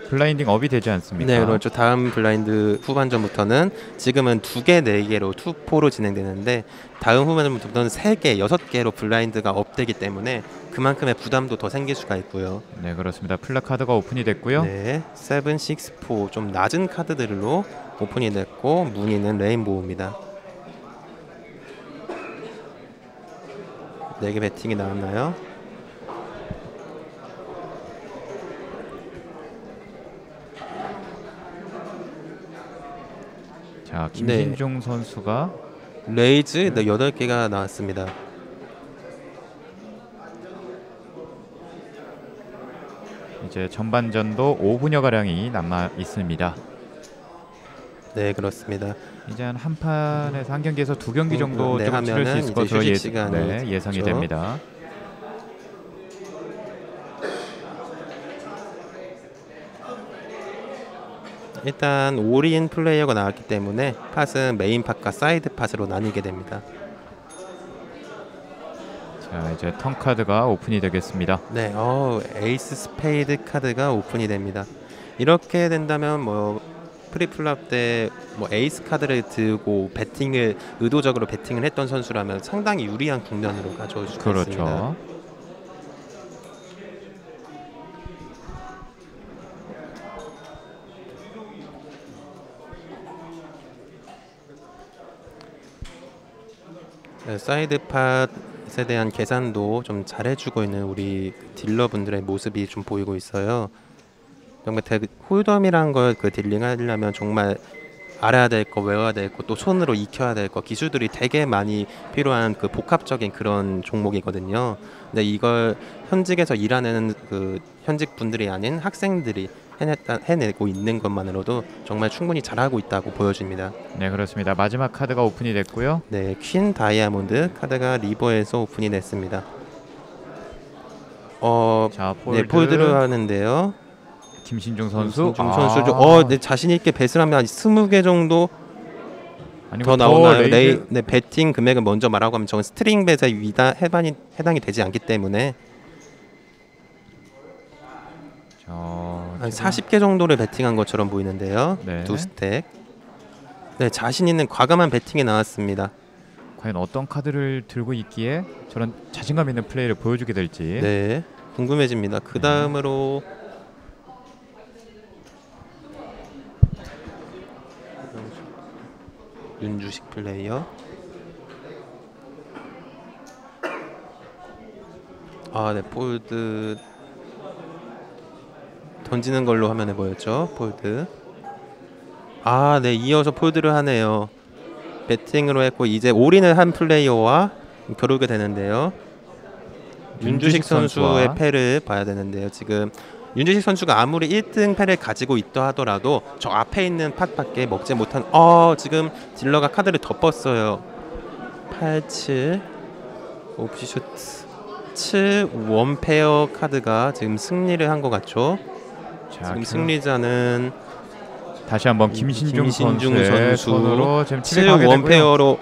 블라인딩 업이 되지 않습니까?
네, 그렇죠. 다음 블라인드 후반전부터는 지금은 2개, 4개로 2포로 진행되는데 다음 후반전부터는 3개, 6개로 블라인드가 업되기 때문에 그만큼의 부담도 더 생길 수가 있고요.
네, 그렇습니다. 플랫 카드가 오픈이 됐고요.
네, 7, 6, 4 좀 낮은 카드들로 오픈이 됐고 무늬는 레인보우입니다. 4개 배팅이 나왔나요?
자, 김신중 선수가
레이즈 8개가 나왔습니다.
이제 전반전도 5분여 가량이 남아 있습니다.
네, 그렇습니다.
이제 한 판에서 한 경기에서 2경기 정도
네,
좀 치를 수
하면은
있을
이제
것으로
휴식 시간이
예상이
있죠.
됩니다.
일단 올인 플레이어가 나왔기 때문에 팟은 메인 팟과 사이드 팟으로 나뉘게 됩니다.
자, 이제 턴 카드가 오픈이 되겠습니다.
네, 에이스 스페이드 카드가 오픈이 됩니다. 이렇게 된다면 뭐 프리플랍 때 뭐 에이스 카드를 들고 배팅을 의도적으로 배팅을 했던 선수라면 상당히 유리한 국면으로 가져올 수 있습니다.
그렇죠.
네, 사이드 팟에 대한 계산도 좀 잘해주고 있는 우리 딜러분들의 모습이 좀 보이고 있어요. 정말 홀덤이란 걸 그 딜링하려면 정말 알아야 될 거, 외워야 될 거, 또 손으로 익혀야 될 거, 기술들이 되게 많이 필요한 그 복합적인 그런 종목이거든요. 근데 이걸 현직에서 일하는 그 현직 분들이 아닌 학생들이 해내고 있는 것만으로도 정말 충분히 잘하고 있다고 보여집니다.
네, 그렇습니다. 마지막 카드가 오픈이 됐고요.
네, 퀸 다이아몬드 카드가 리버에서 오픈이 됐습니다.
자,
네, 폴드를 하는데요.
김신중 선수.
김신중 선수죠. 네, 자신 있게 배스를 하면 한 20개 정도
아니,
더 나오나요? 네, 배팅 금액을 먼저 말하고 하면 저건 스트링 벳에 해당이 되지 않기 때문에 한 40개 정도를 배팅한 것처럼 보이는데요.
네.
2스택. 네, 자신 있는 과감한 배팅이 나왔습니다.
과연 어떤 카드를 들고 있기에 저런 자신감 있는 플레이를 보여주게 될지.
네, 궁금해집니다. 그 다음으로 윤주식 플레이어. 네, 폴드 던지는 걸로 화면에 보였죠. 폴드. 네, 이어서 폴드를 하네요. 배팅으로 했고 이제 올인을 한 플레이어와 겨루게 되는데요. 윤주식 선수의 패를 봐야 되는데요. 지금 윤주식 선수가 아무리 1등 패를 가지고 있다 하더라도 저 앞에 있는 팟밖에 먹지 못한 지금 딜러가 카드를 덮었어요. 8, 7 옵시슈트 7 원페어 카드가 지금 승리를 한 것 같죠.
자,
지금 승리자는
다시 한번 김신중 선수의
선수
손으로 지금
7
치게
원페어로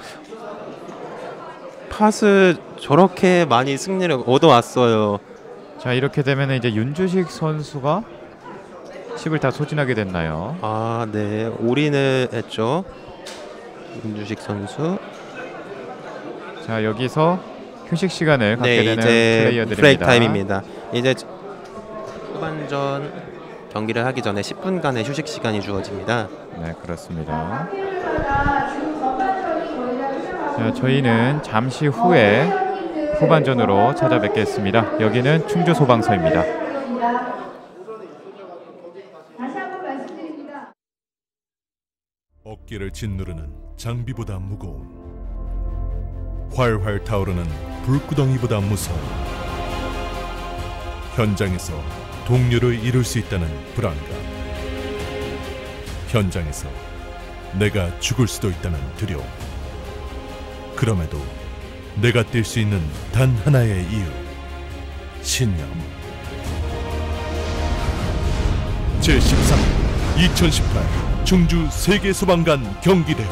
팟을 저렇게 많이 승리를 얻어왔어요.
자, 이렇게 되면 이제 윤주식 선수가 10을 다 소진하게 됐나요?
네, 올인을 했죠. 윤주식 선수.
자, 여기서 휴식 시간을 갖게 되는
이제
플레이어들입니다.
브레이크 타임입니다. 이제 후반전 경기를 하기 전에 10분간의 휴식 시간이 주어집니다.
네, 그렇습니다. 자, 저희는 잠시 후에 후반전으로 찾아뵙겠습니다. 여기는 충주 소방서입니다.
다시 한번 말씀드립니다.
어깨를 짓누르는 장비보다 무거운, 활활 타오르는 불구덩이보다 무서운, 현장에서 동료를 잃을 수 있다는 불안감, 현장에서 내가 죽을 수도 있다는 두려움, 그럼에도 내가 뛸 수 있는 단 하나의 이유, 신념. 제13 2018 충주 세계소방관 경기대회.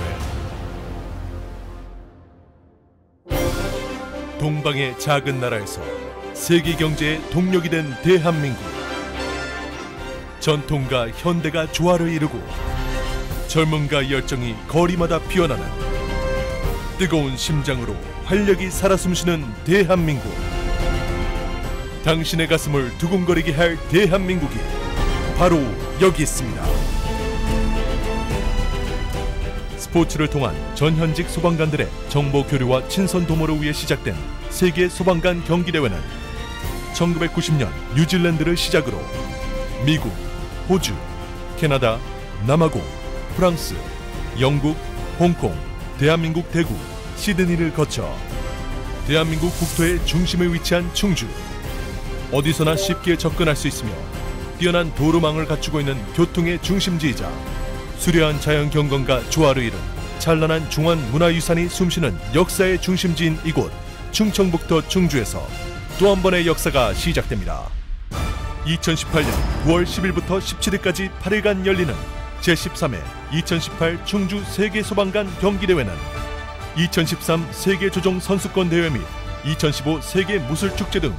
동방의 작은 나라에서 세계 경제의 동력이 된 대한민국. 전통과 현대가 조화를 이루고 젊음과 열정이 거리마다 피어나는 뜨거운 심장으로 활력이 살아 숨쉬는 대한민국. 당신의 가슴을 두근거리게 할 대한민국이 바로 여기 있습니다. 스포츠를 통한 전현직 소방관들의 정보 교류와 친선 도모를 위해 시작된 세계 소방관 경기대회는 1990년 뉴질랜드를 시작으로 미국, 호주, 캐나다, 남아공, 프랑스, 영국, 홍콩, 대한민국 대구, 시드니를 거쳐 대한민국 국토의 중심에 위치한 충주. 어디서나 쉽게 접근할 수 있으며 뛰어난 도로망을 갖추고 있는 교통의 중심지이자 수려한 자연 경관과 조화를 이룬 찬란한 중환 문화유산이 숨쉬는 역사의 중심지인 이곳 충청북도 충주에서 또 한 번의 역사가 시작됩니다. 2018년 9월 10일부터 17일까지 8일간 열리는 제13회 2018 충주 세계소방관 경기대회는 2013 세계조종 선수권 대회 및 2015 세계 무술축제 등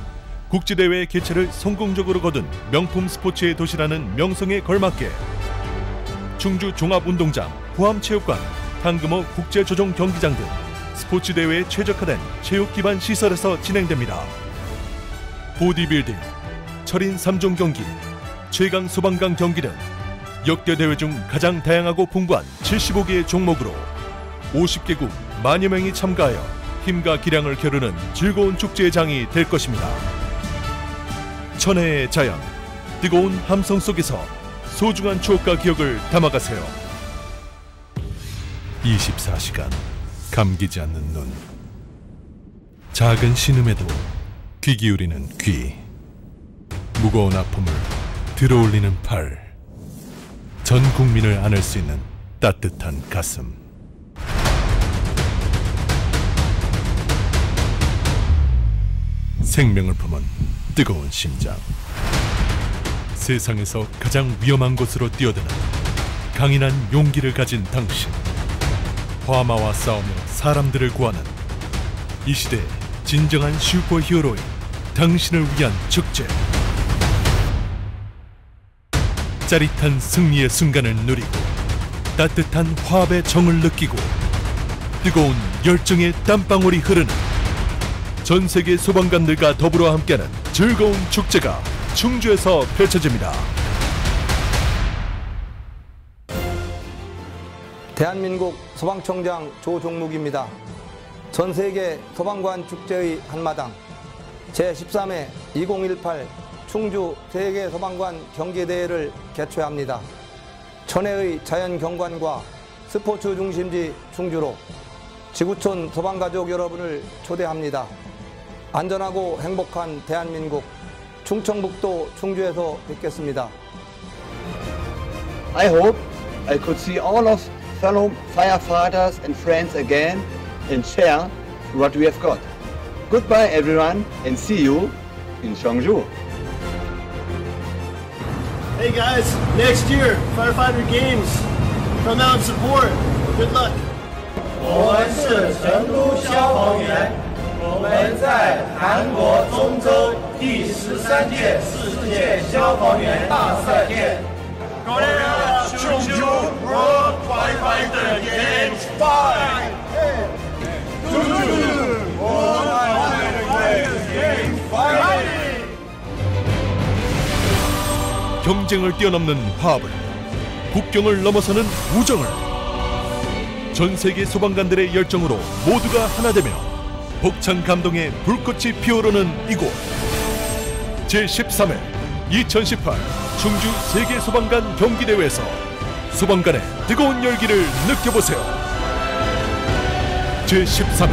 국제대회 개최를 성공적으로 거둔 명품 스포츠의 도시라는 명성에 걸맞게 충주 종합운동장, 포함체육관, 당금호 국제조종 경기장 등 스포츠 대회에 최적화된 체육 기반 시설에서 진행됩니다. 보디빌딩, 철인 3종 경기, 최강 소방관 경기 등 역대 대회 중 가장 다양하고 풍부한 75개의 종목으로 50개국 만여 명이 참가하여 힘과 기량을 겨루는 즐거운 축제의 장이 될 것입니다. 천혜의 자연, 뜨거운 함성 속에서 소중한 추억과 기억을 담아가세요. 24시간 감기지 않는 눈, 작은 신음에도 귀 기울이는 귀, 무거운 아픔을 들어올리는 팔, 전 국민을 안을 수 있는 따뜻한 가슴. 생명을 품은 뜨거운 심장. 세상에서 가장 위험한 곳으로 뛰어드는 강인한 용기를 가진 당신. 화마와 싸우며 사람들을 구하는 이 시대의 진정한 슈퍼히어로인 당신을 위한 축제. 짜릿한 승리의 순간을 누리고 따뜻한 화합의 정을 느끼고 뜨거운 열정의 땀방울이 흐르는 전 세계 소방관들과 더불어 함께하는 즐거운 축제가 충주에서 펼쳐집니다.
대한민국 소방청장 조종묵입니다. 전 세계 소방관 축제의 한마당 제13회 2018 충주 세계 소방관 경기대회를 개최합니다. 천혜의 자연 경관과 스포츠 중심지 충주로 지구촌 소방가족 여러분을 초대합니다. 안전하고 행복한 대한민국 충청북도 충주에서 뵙겠습니다.
I hope I could see all of fellow firefighters and friends again and share what we have got. Goodbye everyone and see you in Cheongju.
Hey guys, next year, Firefighter Games, come out and support. Good luck.
我们是成都消防员，我们在韩国中州第13届世界消防员大赛店。Korea Chungju World Firefighter Games 5. World Firefighter Games 5.
경쟁을 뛰어넘는 화합을, 국경을 넘어서는 우정을, 전 세계 소방관들의 열정으로 모두가 하나 되며 벅찬 감동의 불꽃이 피어오르는 이곳 제13회 2018 충주 세계 소방관 경기대회에서 소방관의 뜨거운 열기를 느껴보세요. 제13회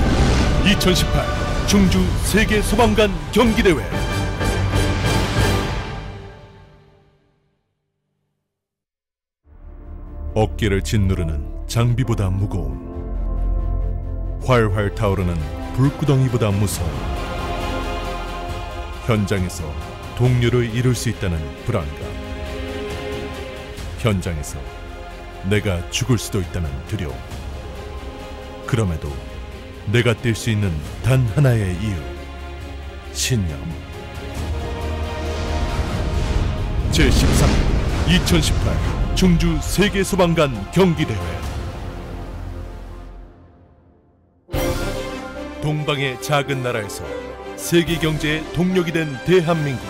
2018 충주 세계 소방관 경기대회. 어깨를 짓누르는 장비보다 무거움, 활활 타오르는 불구덩이보다 무서움, 현장에서 동료를 잃을 수 있다는 불안감, 현장에서 내가 죽을 수도 있다는 두려움, 그럼에도 내가 뛸 수 있는 단 하나의 이유, 신념. 제13 2018 충주 세계소방관 경기대회. 동방의 작은 나라에서 세계 경제의 동력이 된 대한민국.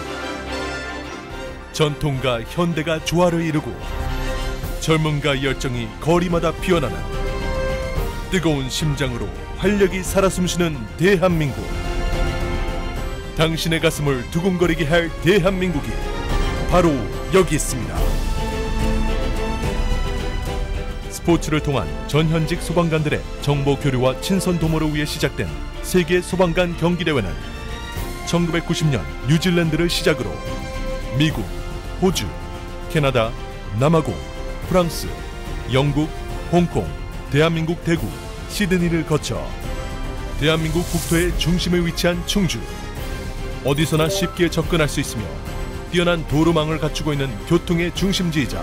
전통과 현대가 조화를 이루고 젊음과 열정이 거리마다 피어나는 뜨거운 심장으로 활력이 살아 숨쉬는 대한민국. 당신의 가슴을 두근거리게 할 대한민국이 바로 여기 있습니다. 스포츠를 통한 전현직 소방관들의 정보 교류와 친선 도모를 위해 시작된 세계 소방관 경기대회는 1990년 뉴질랜드를 시작으로 미국, 호주, 캐나다, 남아공, 프랑스, 영국, 홍콩, 대한민국 대구, 시드니를 거쳐 대한민국 국토의 중심에 위치한 충주. 어디서나 쉽게 접근할 수 있으며 뛰어난 도로망을 갖추고 있는 교통의 중심지이자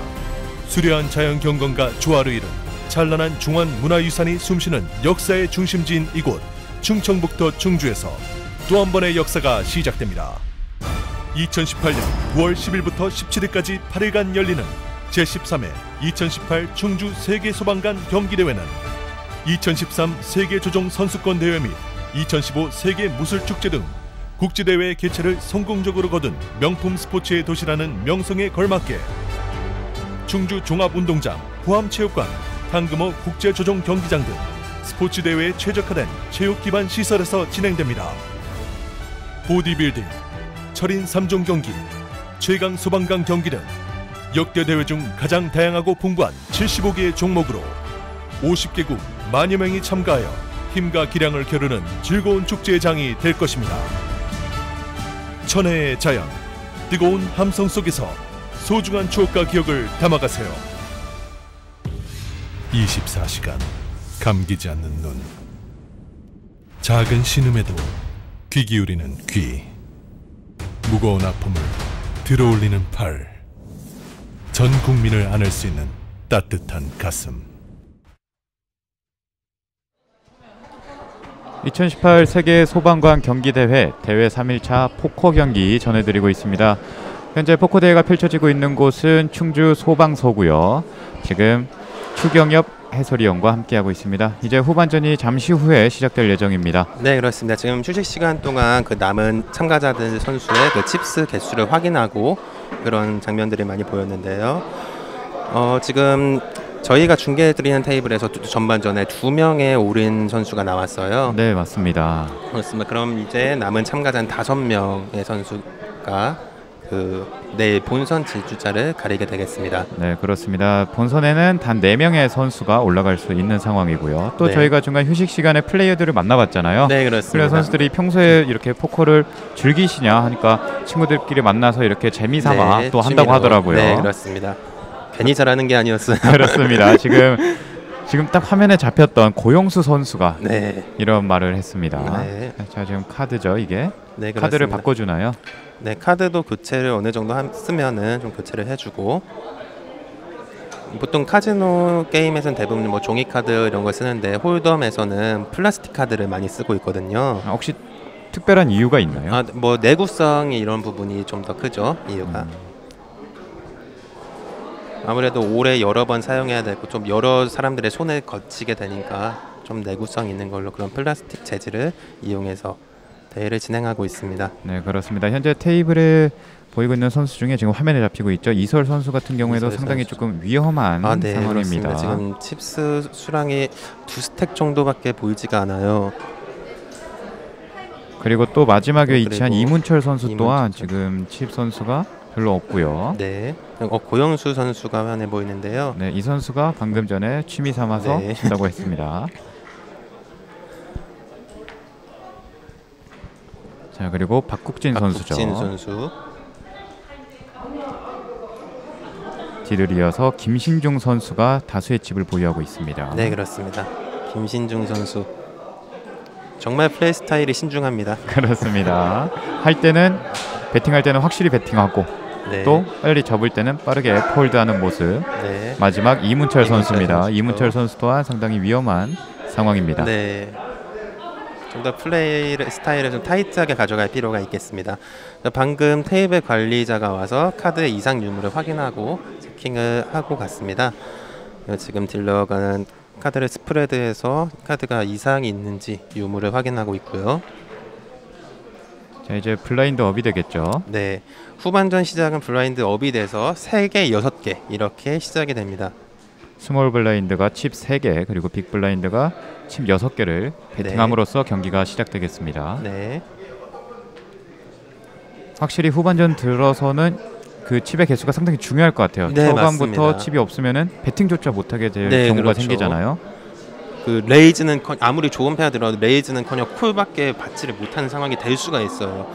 수려한 자연 경관과 조화를 이룬 찬란한 중환 문화유산이 숨쉬는 역사의 중심지인 이곳 충청북도 충주에서 또 한 번의 역사가 시작됩니다. 2018년 9월 10일부터 17일까지 8일간 열리는 제13회 2018 충주 세계소방관 경기대회는 2013 세계조종 선수권 대회 및 2015 세계 무술축제 등 국제대회 개최를 성공적으로 거둔 명품 스포츠의 도시라는 명성에 걸맞게 충주 종합운동장, 포함체육관, 황금호 국제조종 경기장 등 스포츠 대회에 최적화된 체육 기반 시설에서 진행됩니다. 보디빌딩, 철인 3종 경기, 최강 소방관 경기 등 역대 대회 중 가장 다양하고 풍부한 75개의 종목으로 50개국 만여 명이 참가하여 힘과 기량을 겨루는 즐거운 축제의 장이 될 것입니다. 천혜의 자연, 뜨거운 함성 속에서 소중한 추억과 기억을 담아가세요. 24시간 감기지 않는 눈, 작은 신음에도 귀 기울이는 귀, 무거운 아픔을 들어올리는 팔, 전 국민을 안을 수 있는 따뜻한 가슴.
2018 세계 소방관 경기대회 대회 3일차 포커 경기 전해드리고 있습니다. 현재 포커 대회가 펼쳐지고 있는 곳은 충주 소방서고요. 지금 추경엽 해설위원과 함께하고 있습니다. 이제 후반전이 잠시 후에 시작될 예정입니다.
네, 그렇습니다. 지금 휴식 시간 동안 그 남은 참가자들 선수의 그 칩스 개수를 확인하고 그런 장면들이 많이 보였는데요. 지금 저희가 중계해드리는 테이블에서 전반전에 2명의 올인 선수가 나왔어요.
네, 맞습니다.
그렇습니다. 그럼 이제 남은 참가자는 5명의 선수가 내일 본선 진출자를 가리게 되겠습니다.
네, 그렇습니다. 본선에는 단 4명의 선수가 올라갈 수 있는 상황이고요. 또
네.
저희가 중간 휴식 시간에 플레이어들을 만나봤잖아요.
네, 그렇습니다.
그래서 선수들이 평소에 이렇게 포커를 즐기시냐 하니까 친구들끼리 만나서 이렇게 재미삼아
네,
또 한다고
취미로.
하더라고요.
네, 그렇습니다. 괜히 잘하는 게 아니었어요.
그렇습니다. 지금 딱 화면에 잡혔던 고용수 선수가
네.
이런 말을 했습니다.
네.
자, 지금 카드죠, 이게.
네,
카드를
그렇습니다.
바꿔주나요?
네, 카드도 교체를 어느 정도 쓰면은 좀 교체를 해주고, 보통 카지노 게임에서는 대부분 뭐 종이 카드 이런 걸 쓰는데 홀덤에서는 플라스틱 카드를 많이 쓰고 있거든요.
혹시 특별한 이유가 있나요?
뭐 내구성이 이런 부분이 좀 더 크죠, 이유가. 아무래도 오래 여러 번 사용해야 되고 좀 여러 사람들의 손에 거치게 되니까 좀 내구성 있는 걸로 그런 플라스틱 재질을 이용해서 대회를 진행하고 있습니다.
네, 그렇습니다. 현재 테이블에 보이고 있는 선수 중에 지금 화면에 잡히고 있죠. 이설 선수 같은 경우에도
이설
상당히
선수.
조금 위험한
네,
상황입니다.
그렇습니다. 지금 칩스 수량이 2스택 정도밖에 보이지가 않아요.
그리고 또 마지막에 위치한
그리고
이문철 선수 또한
이문철.
지금 칩 선수가 별로 없고요.
네, 고영수 선수가 화면에 보이는데요.
네, 이 선수가 방금 전에 취미 삼아서
네.
친다고 했습니다. 자, 그리고 박국진 선수죠.
박국진 선수.
뒤를 이어서 김신중 선수가 다수의 칩을 보유하고 있습니다.
네, 그렇습니다. 김신중 선수. 정말 플레이 스타일이 신중합니다.
그렇습니다. 할 때는 배팅할 때는 확실히 배팅하고
네.
또 빨리 접을 때는 빠르게 폴드하는 모습.
네.
마지막 이문철 선수입니다.
선수도.
이문철 선수 또한 상당히 위험한 상황입니다.
네. 좀 더 플레이 스타일을 좀 타이트하게 가져갈 필요가 있겠습니다. 방금 테이블 관리자가 와서 카드의 이상 유무를 확인하고 체킹을 하고 갔습니다. 지금 딜러가 카드를 스프레드해서 카드가 이상이 있는지 유무를 확인하고 있고요.
자, 이제 블라인드 업이 되겠죠.
네, 후반전 시작은 블라인드 업이 돼서 3개, 6개 이렇게 시작이 됩니다.
스몰 블라인드가 칩 3개 그리고 빅 블라인드가 칩 6개를 베팅함으로써 경기가 시작되겠습니다.
네.
확실히 후반전 들어서는 그 칩의 개수가 상당히 중요할 것 같아요.
네,
초반부터
맞습니다.
칩이 없으면은 베팅조차 못하게 될
네,
경우가
그렇죠.
생기잖아요.
그 레이즈는 아무리 좋은 패가 들어도 레이즈는커녕 콜밖에 받지를 못하는 상황이 될 수가 있어요.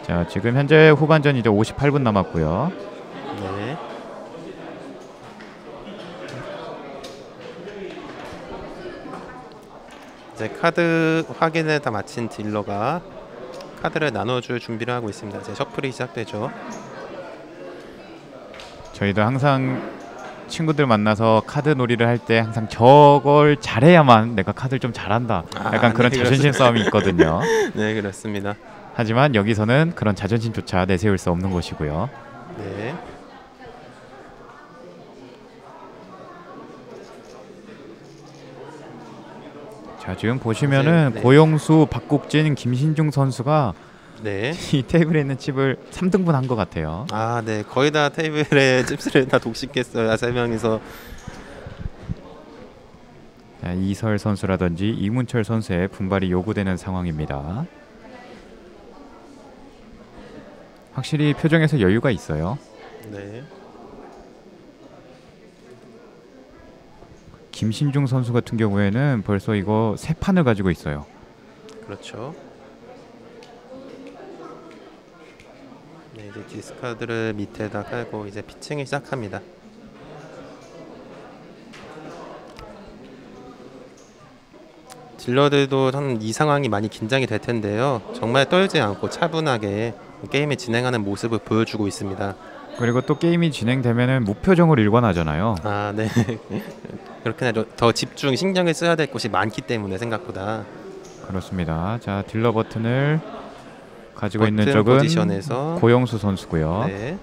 자, 지금 현재 후반전 이제 58분 남았고요.
네. 이제 카드 확인을 다 마친 딜러가 카드를 나눠줄 준비를 하고 있습니다. 이제 셔플이 시작되죠.
저희도 항상 친구들 만나서 카드 놀이를 할 때 항상 저걸 잘해야만 내가 카드를 좀 잘한다. 약간 그런
네,
자존심 싸움이 있거든요.
네, 그렇습니다.
하지만 여기서는 그런 자존심조차 내세울 수 없는 곳이고요.
네.
자, 지금 보시면은
네.
고용수, 박국진, 김신중 선수가
네.
이 테이블에 있는 칩을 3등분 한 것 같아요.
아, 네. 거의 다 테이블에 칩스를 다 독식했어요. 세 명이서.
자, 이설 선수라든지 이문철 선수의 분발이 요구되는 상황입니다. 확실히 표정에서 여유가 있어요.
네.
김신중 선수 같은 경우에는 벌써 이거 3판을 가지고 있어요.
그렇죠. 네, 이제 디스카드를 밑에다 깔고 이제 피칭을 시작합니다. 딜러들도 참 이 상황이 많이 긴장이 될 텐데요. 정말 떨지 않고 차분하게 게임을 진행하는 모습을 보여주고 있습니다.
그리고 또 게임이 진행되면은 무표정으로 일관하잖아요.
아, 네. 그렇게 더 집중, 신경을 써야 될 곳이 많기 때문에 생각보다.
그렇습니다. 자, 딜러 버튼을 가지고
버튼
있는 쪽은
포지션에서
고영수 선수고요.
네.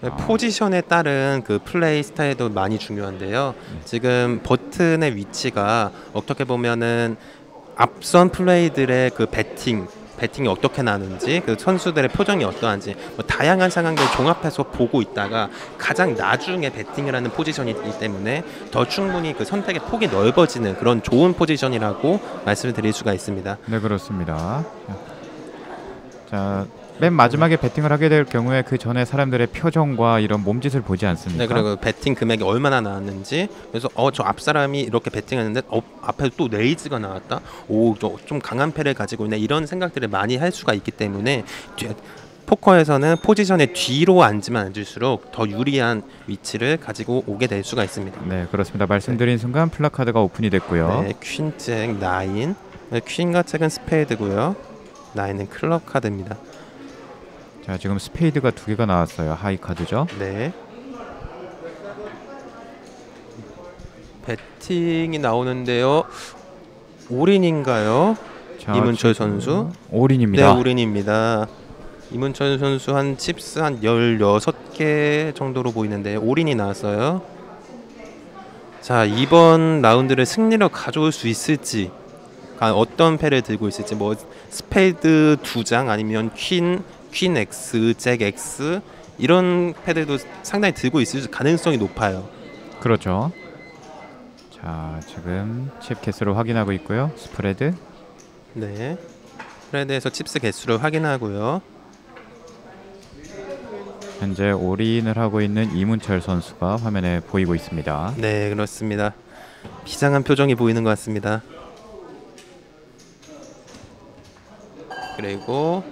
포지션에 따른 그 플레이 스타일도 많이 중요한데요. 지금 버튼의 위치가 어떻게 보면은 앞선 플레이들의 그 배팅이 어떻게 나는지, 그 선수들의 표정이 어떠한지 뭐 다양한 상황들을 종합해서 보고 있다가 가장 나중에 배팅을 하는 포지션이기 때문에 더 충분히 그 선택의 폭이 넓어지는 그런 좋은 포지션이라고 말씀을 드릴 수가 있습니다.
네, 그렇습니다. 자, 맨 마지막에 배팅을 하게 될 경우에 그 전에 사람들의 표정과 이런 몸짓을 보지 않습니까?
네, 그리고 배팅 금액이 얼마나 나왔는지, 그래서 저 앞 사람이 이렇게 배팅했는데 앞에 또 레이즈가 나왔다. 오, 좀 강한 패를 가지고 있네. 이런 생각들을 많이 할 수가 있기 때문에 포커에서는 포지션의 뒤로 앉으면 앉을수록 더 유리한 위치를 가지고 오게 될 수가 있습니다.
네, 그렇습니다. 말씀드린 순간 플라카드가 오픈이 됐고요.
네, 퀸 잭, 나인. 퀸과 잭은 스페이드고요. 나인은 클럽 카드입니다.
자, 지금 스페이드가 2개가 나왔어요. 하이 카드죠.
네. 배팅이 나오는데요. 올인인가요?
자,
이문철 선수.
올인입니다.
네, 올인입니다. 이문철 선수 한 칩스 한 16개 정도로 보이는데 올인이 나왔어요. 자, 이번 라운드를 승리로 가져올 수 있을지, 어떤 패를 들고 있을지, 뭐 스페이드 2장 아니면 퀸 X, 잭 X 이런 패들도 상당히 들고 있을 가능성이 높아요.
그렇죠. 자, 지금 칩 개수를 확인하고 있고요. 스프레드.
네. 스프레드에서 칩스 개수를 확인하고요.
현재 올인을 하고 있는 이문철 선수가 화면에 보이고 있습니다.
네, 그렇습니다. 비장한 표정이 보이는 것 같습니다. 그리고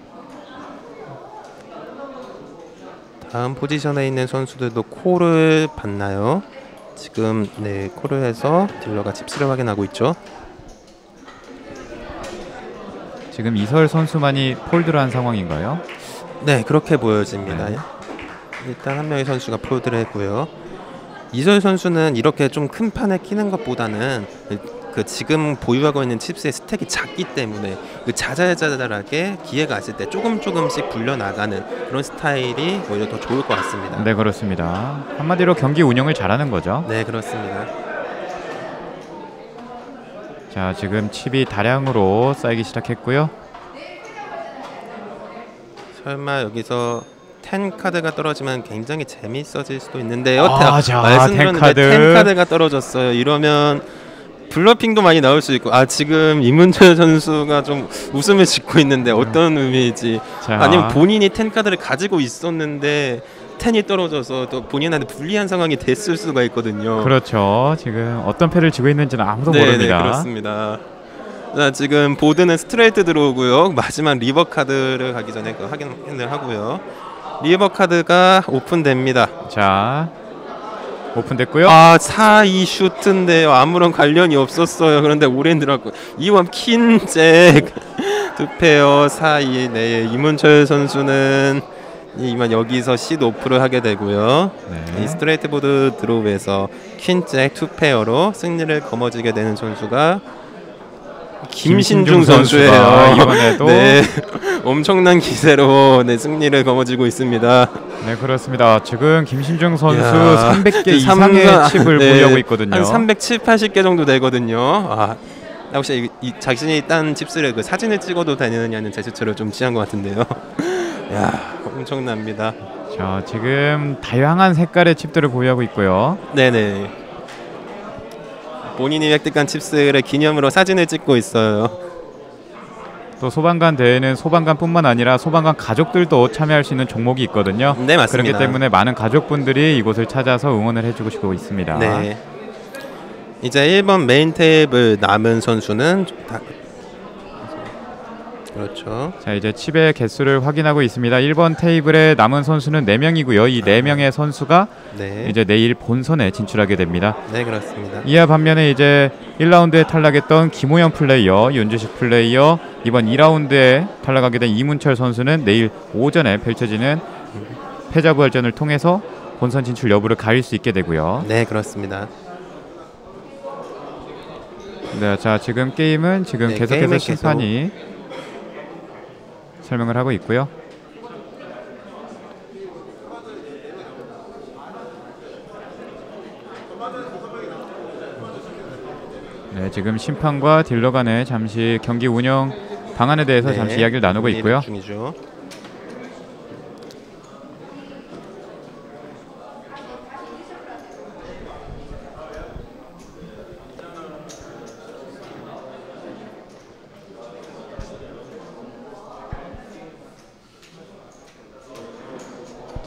다음 포지션에 있는 선수들도 콜을 받나요? 지금 네, 콜을 해서 딜러가 칩스를 확인하고 있죠.
지금 이설 선수만이 폴드를 한 상황인가요?
네, 그렇게 보여집니다.
네.
일단 한 명의 선수가 폴드를 했고요. 이설 선수는 이렇게 좀 큰 판에 끼는 것보다는 그 지금 보유하고 있는 칩스의 스택이 작기 때문에 그 자잘자잘하게 기회가 왔을 때 조금씩 불려나가는 그런 스타일이 오히려 더 좋을 것 같습니다.
네, 그렇습니다. 한마디로 경기 운영을 잘하는 거죠.
네, 그렇습니다.
자, 지금 칩이 다량으로 쌓이기 시작했고요.
설마 여기서 10 카드가 떨어지면 굉장히 재미있어질 수도 있는데요.
자,
말씀드렸는데
10
10 카드가 떨어졌어요. 이러면 블러핑도 많이 나올 수 있고 지금 이문철 선수가 좀 웃음을 짓고 있는데 어떤 의미일지
자.
아니면 본인이 10 카드를 가지고 있었는데 10이 떨어져서 또 본인한테 불리한 상황이 됐을 수가 있거든요.
그렇죠. 지금 어떤 패를 쥐고 있는지는 아무도
네,
모릅니다.
네, 그렇습니다. 자, 지금 보드는 스트레이트 들어오고요. 마지막 리버 카드를 가기 전에 확인을 하고요. 리버 카드가 오픈됩니다.
자, 오픈됐고요.
4-2 슈트인데요. 아무런 관련이 없었어요. 그런데 오랜 들어갔고 이원 퀸잭 두 페어 4-2. 네, 이문철 선수는 이만 여기서 시 노프를 하게 되고요.
네.
이 스트레이트 보드 드롭에서 퀸잭 투 페어로 승리를 거머쥐게 되는 선수가 김신중 선수예요.
이번에도
네, 엄청난 기세로 승리를 거머쥐고 있습니다.
네, 그렇습니다. 지금 김신중 선수
야,
300개 이상의 칩을 보유하고 있거든요.
한 370, 80개 정도 되거든요. 혹시 자신이 딴 칩스를 그 사진을 찍어도 되느냐는 제스처를 좀 취한 것 같은데요. 야, 엄청납니다.
자, 지금 다양한 색깔의 칩들을 보유하고 있고요.
네네. 본인이 획득한 칩스를 기념으로 사진을 찍고 있어요.
또 소방관 대회는 소방관뿐만 아니라 소방관 가족들도 참여할 수 있는 종목이 있거든요.
네, 맞습니다.
그렇기 때문에 많은 가족분들이 이곳을 찾아서 응원을 해주고 있습니다.
네. 이제 1번 메인 테이블 남은 선수는 그렇죠.
자, 이제 칩의 개수를 확인하고 있습니다. 1번 테이블에 남은 선수는 4명이고요. 이 4명의 선수가 이제 내일 본선에 진출하게 됩니다.
네, 그렇습니다.
이와 반면에 이제 1라운드에 탈락했던 김호영 플레이어, 윤주식 플레이어, 이번 2라운드에 탈락하게 된 이문철 선수는 내일 오전에 펼쳐지는 패자부활전을 통해서 본선 진출 여부를 가릴 수 있게 되고요.
네, 그렇습니다.
네, 자, 지금 게임은 지금 계속해서 심판이 설명을 하고 있고요. 네, 지금 심판과 딜러 간의 잠시 경기 운영 방안에 대해서 잠시 이야기를 나누고 있고요.
중이죠.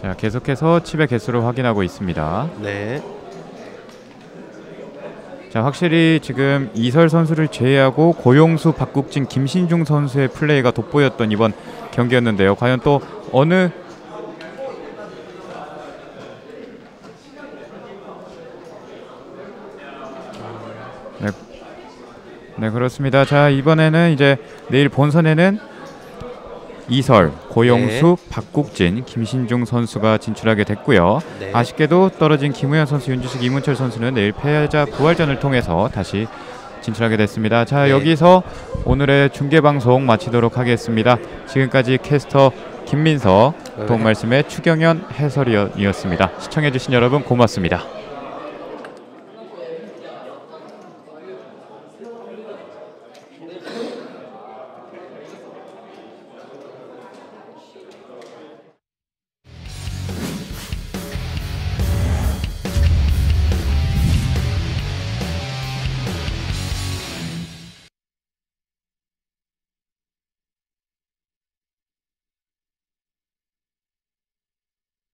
자, 계속해서 칩의 개수를 확인하고 있습니다.
네.
자, 확실히 지금 이설 선수를 제외하고 고용수, 박국진, 김신중 선수의 플레이가 돋보였던 이번 경기였는데요. 과연 또 어느 네, 그렇습니다. 자, 이번에는 이제 내일 본선에는 이설, 고용수, 박국진, 김신중 선수가 진출하게 됐고요.
네.
아쉽게도 떨어진 김우현 선수, 윤주식, 이문철 선수는 내일 패자 부활전을 통해서 다시 진출하게 됐습니다. 자, 여기서 오늘의 중계방송 마치도록 하겠습니다. 지금까지 캐스터 김민석, 도움말씀의 추경현 해설위원이었습니다. 시청해주신 여러분 고맙습니다.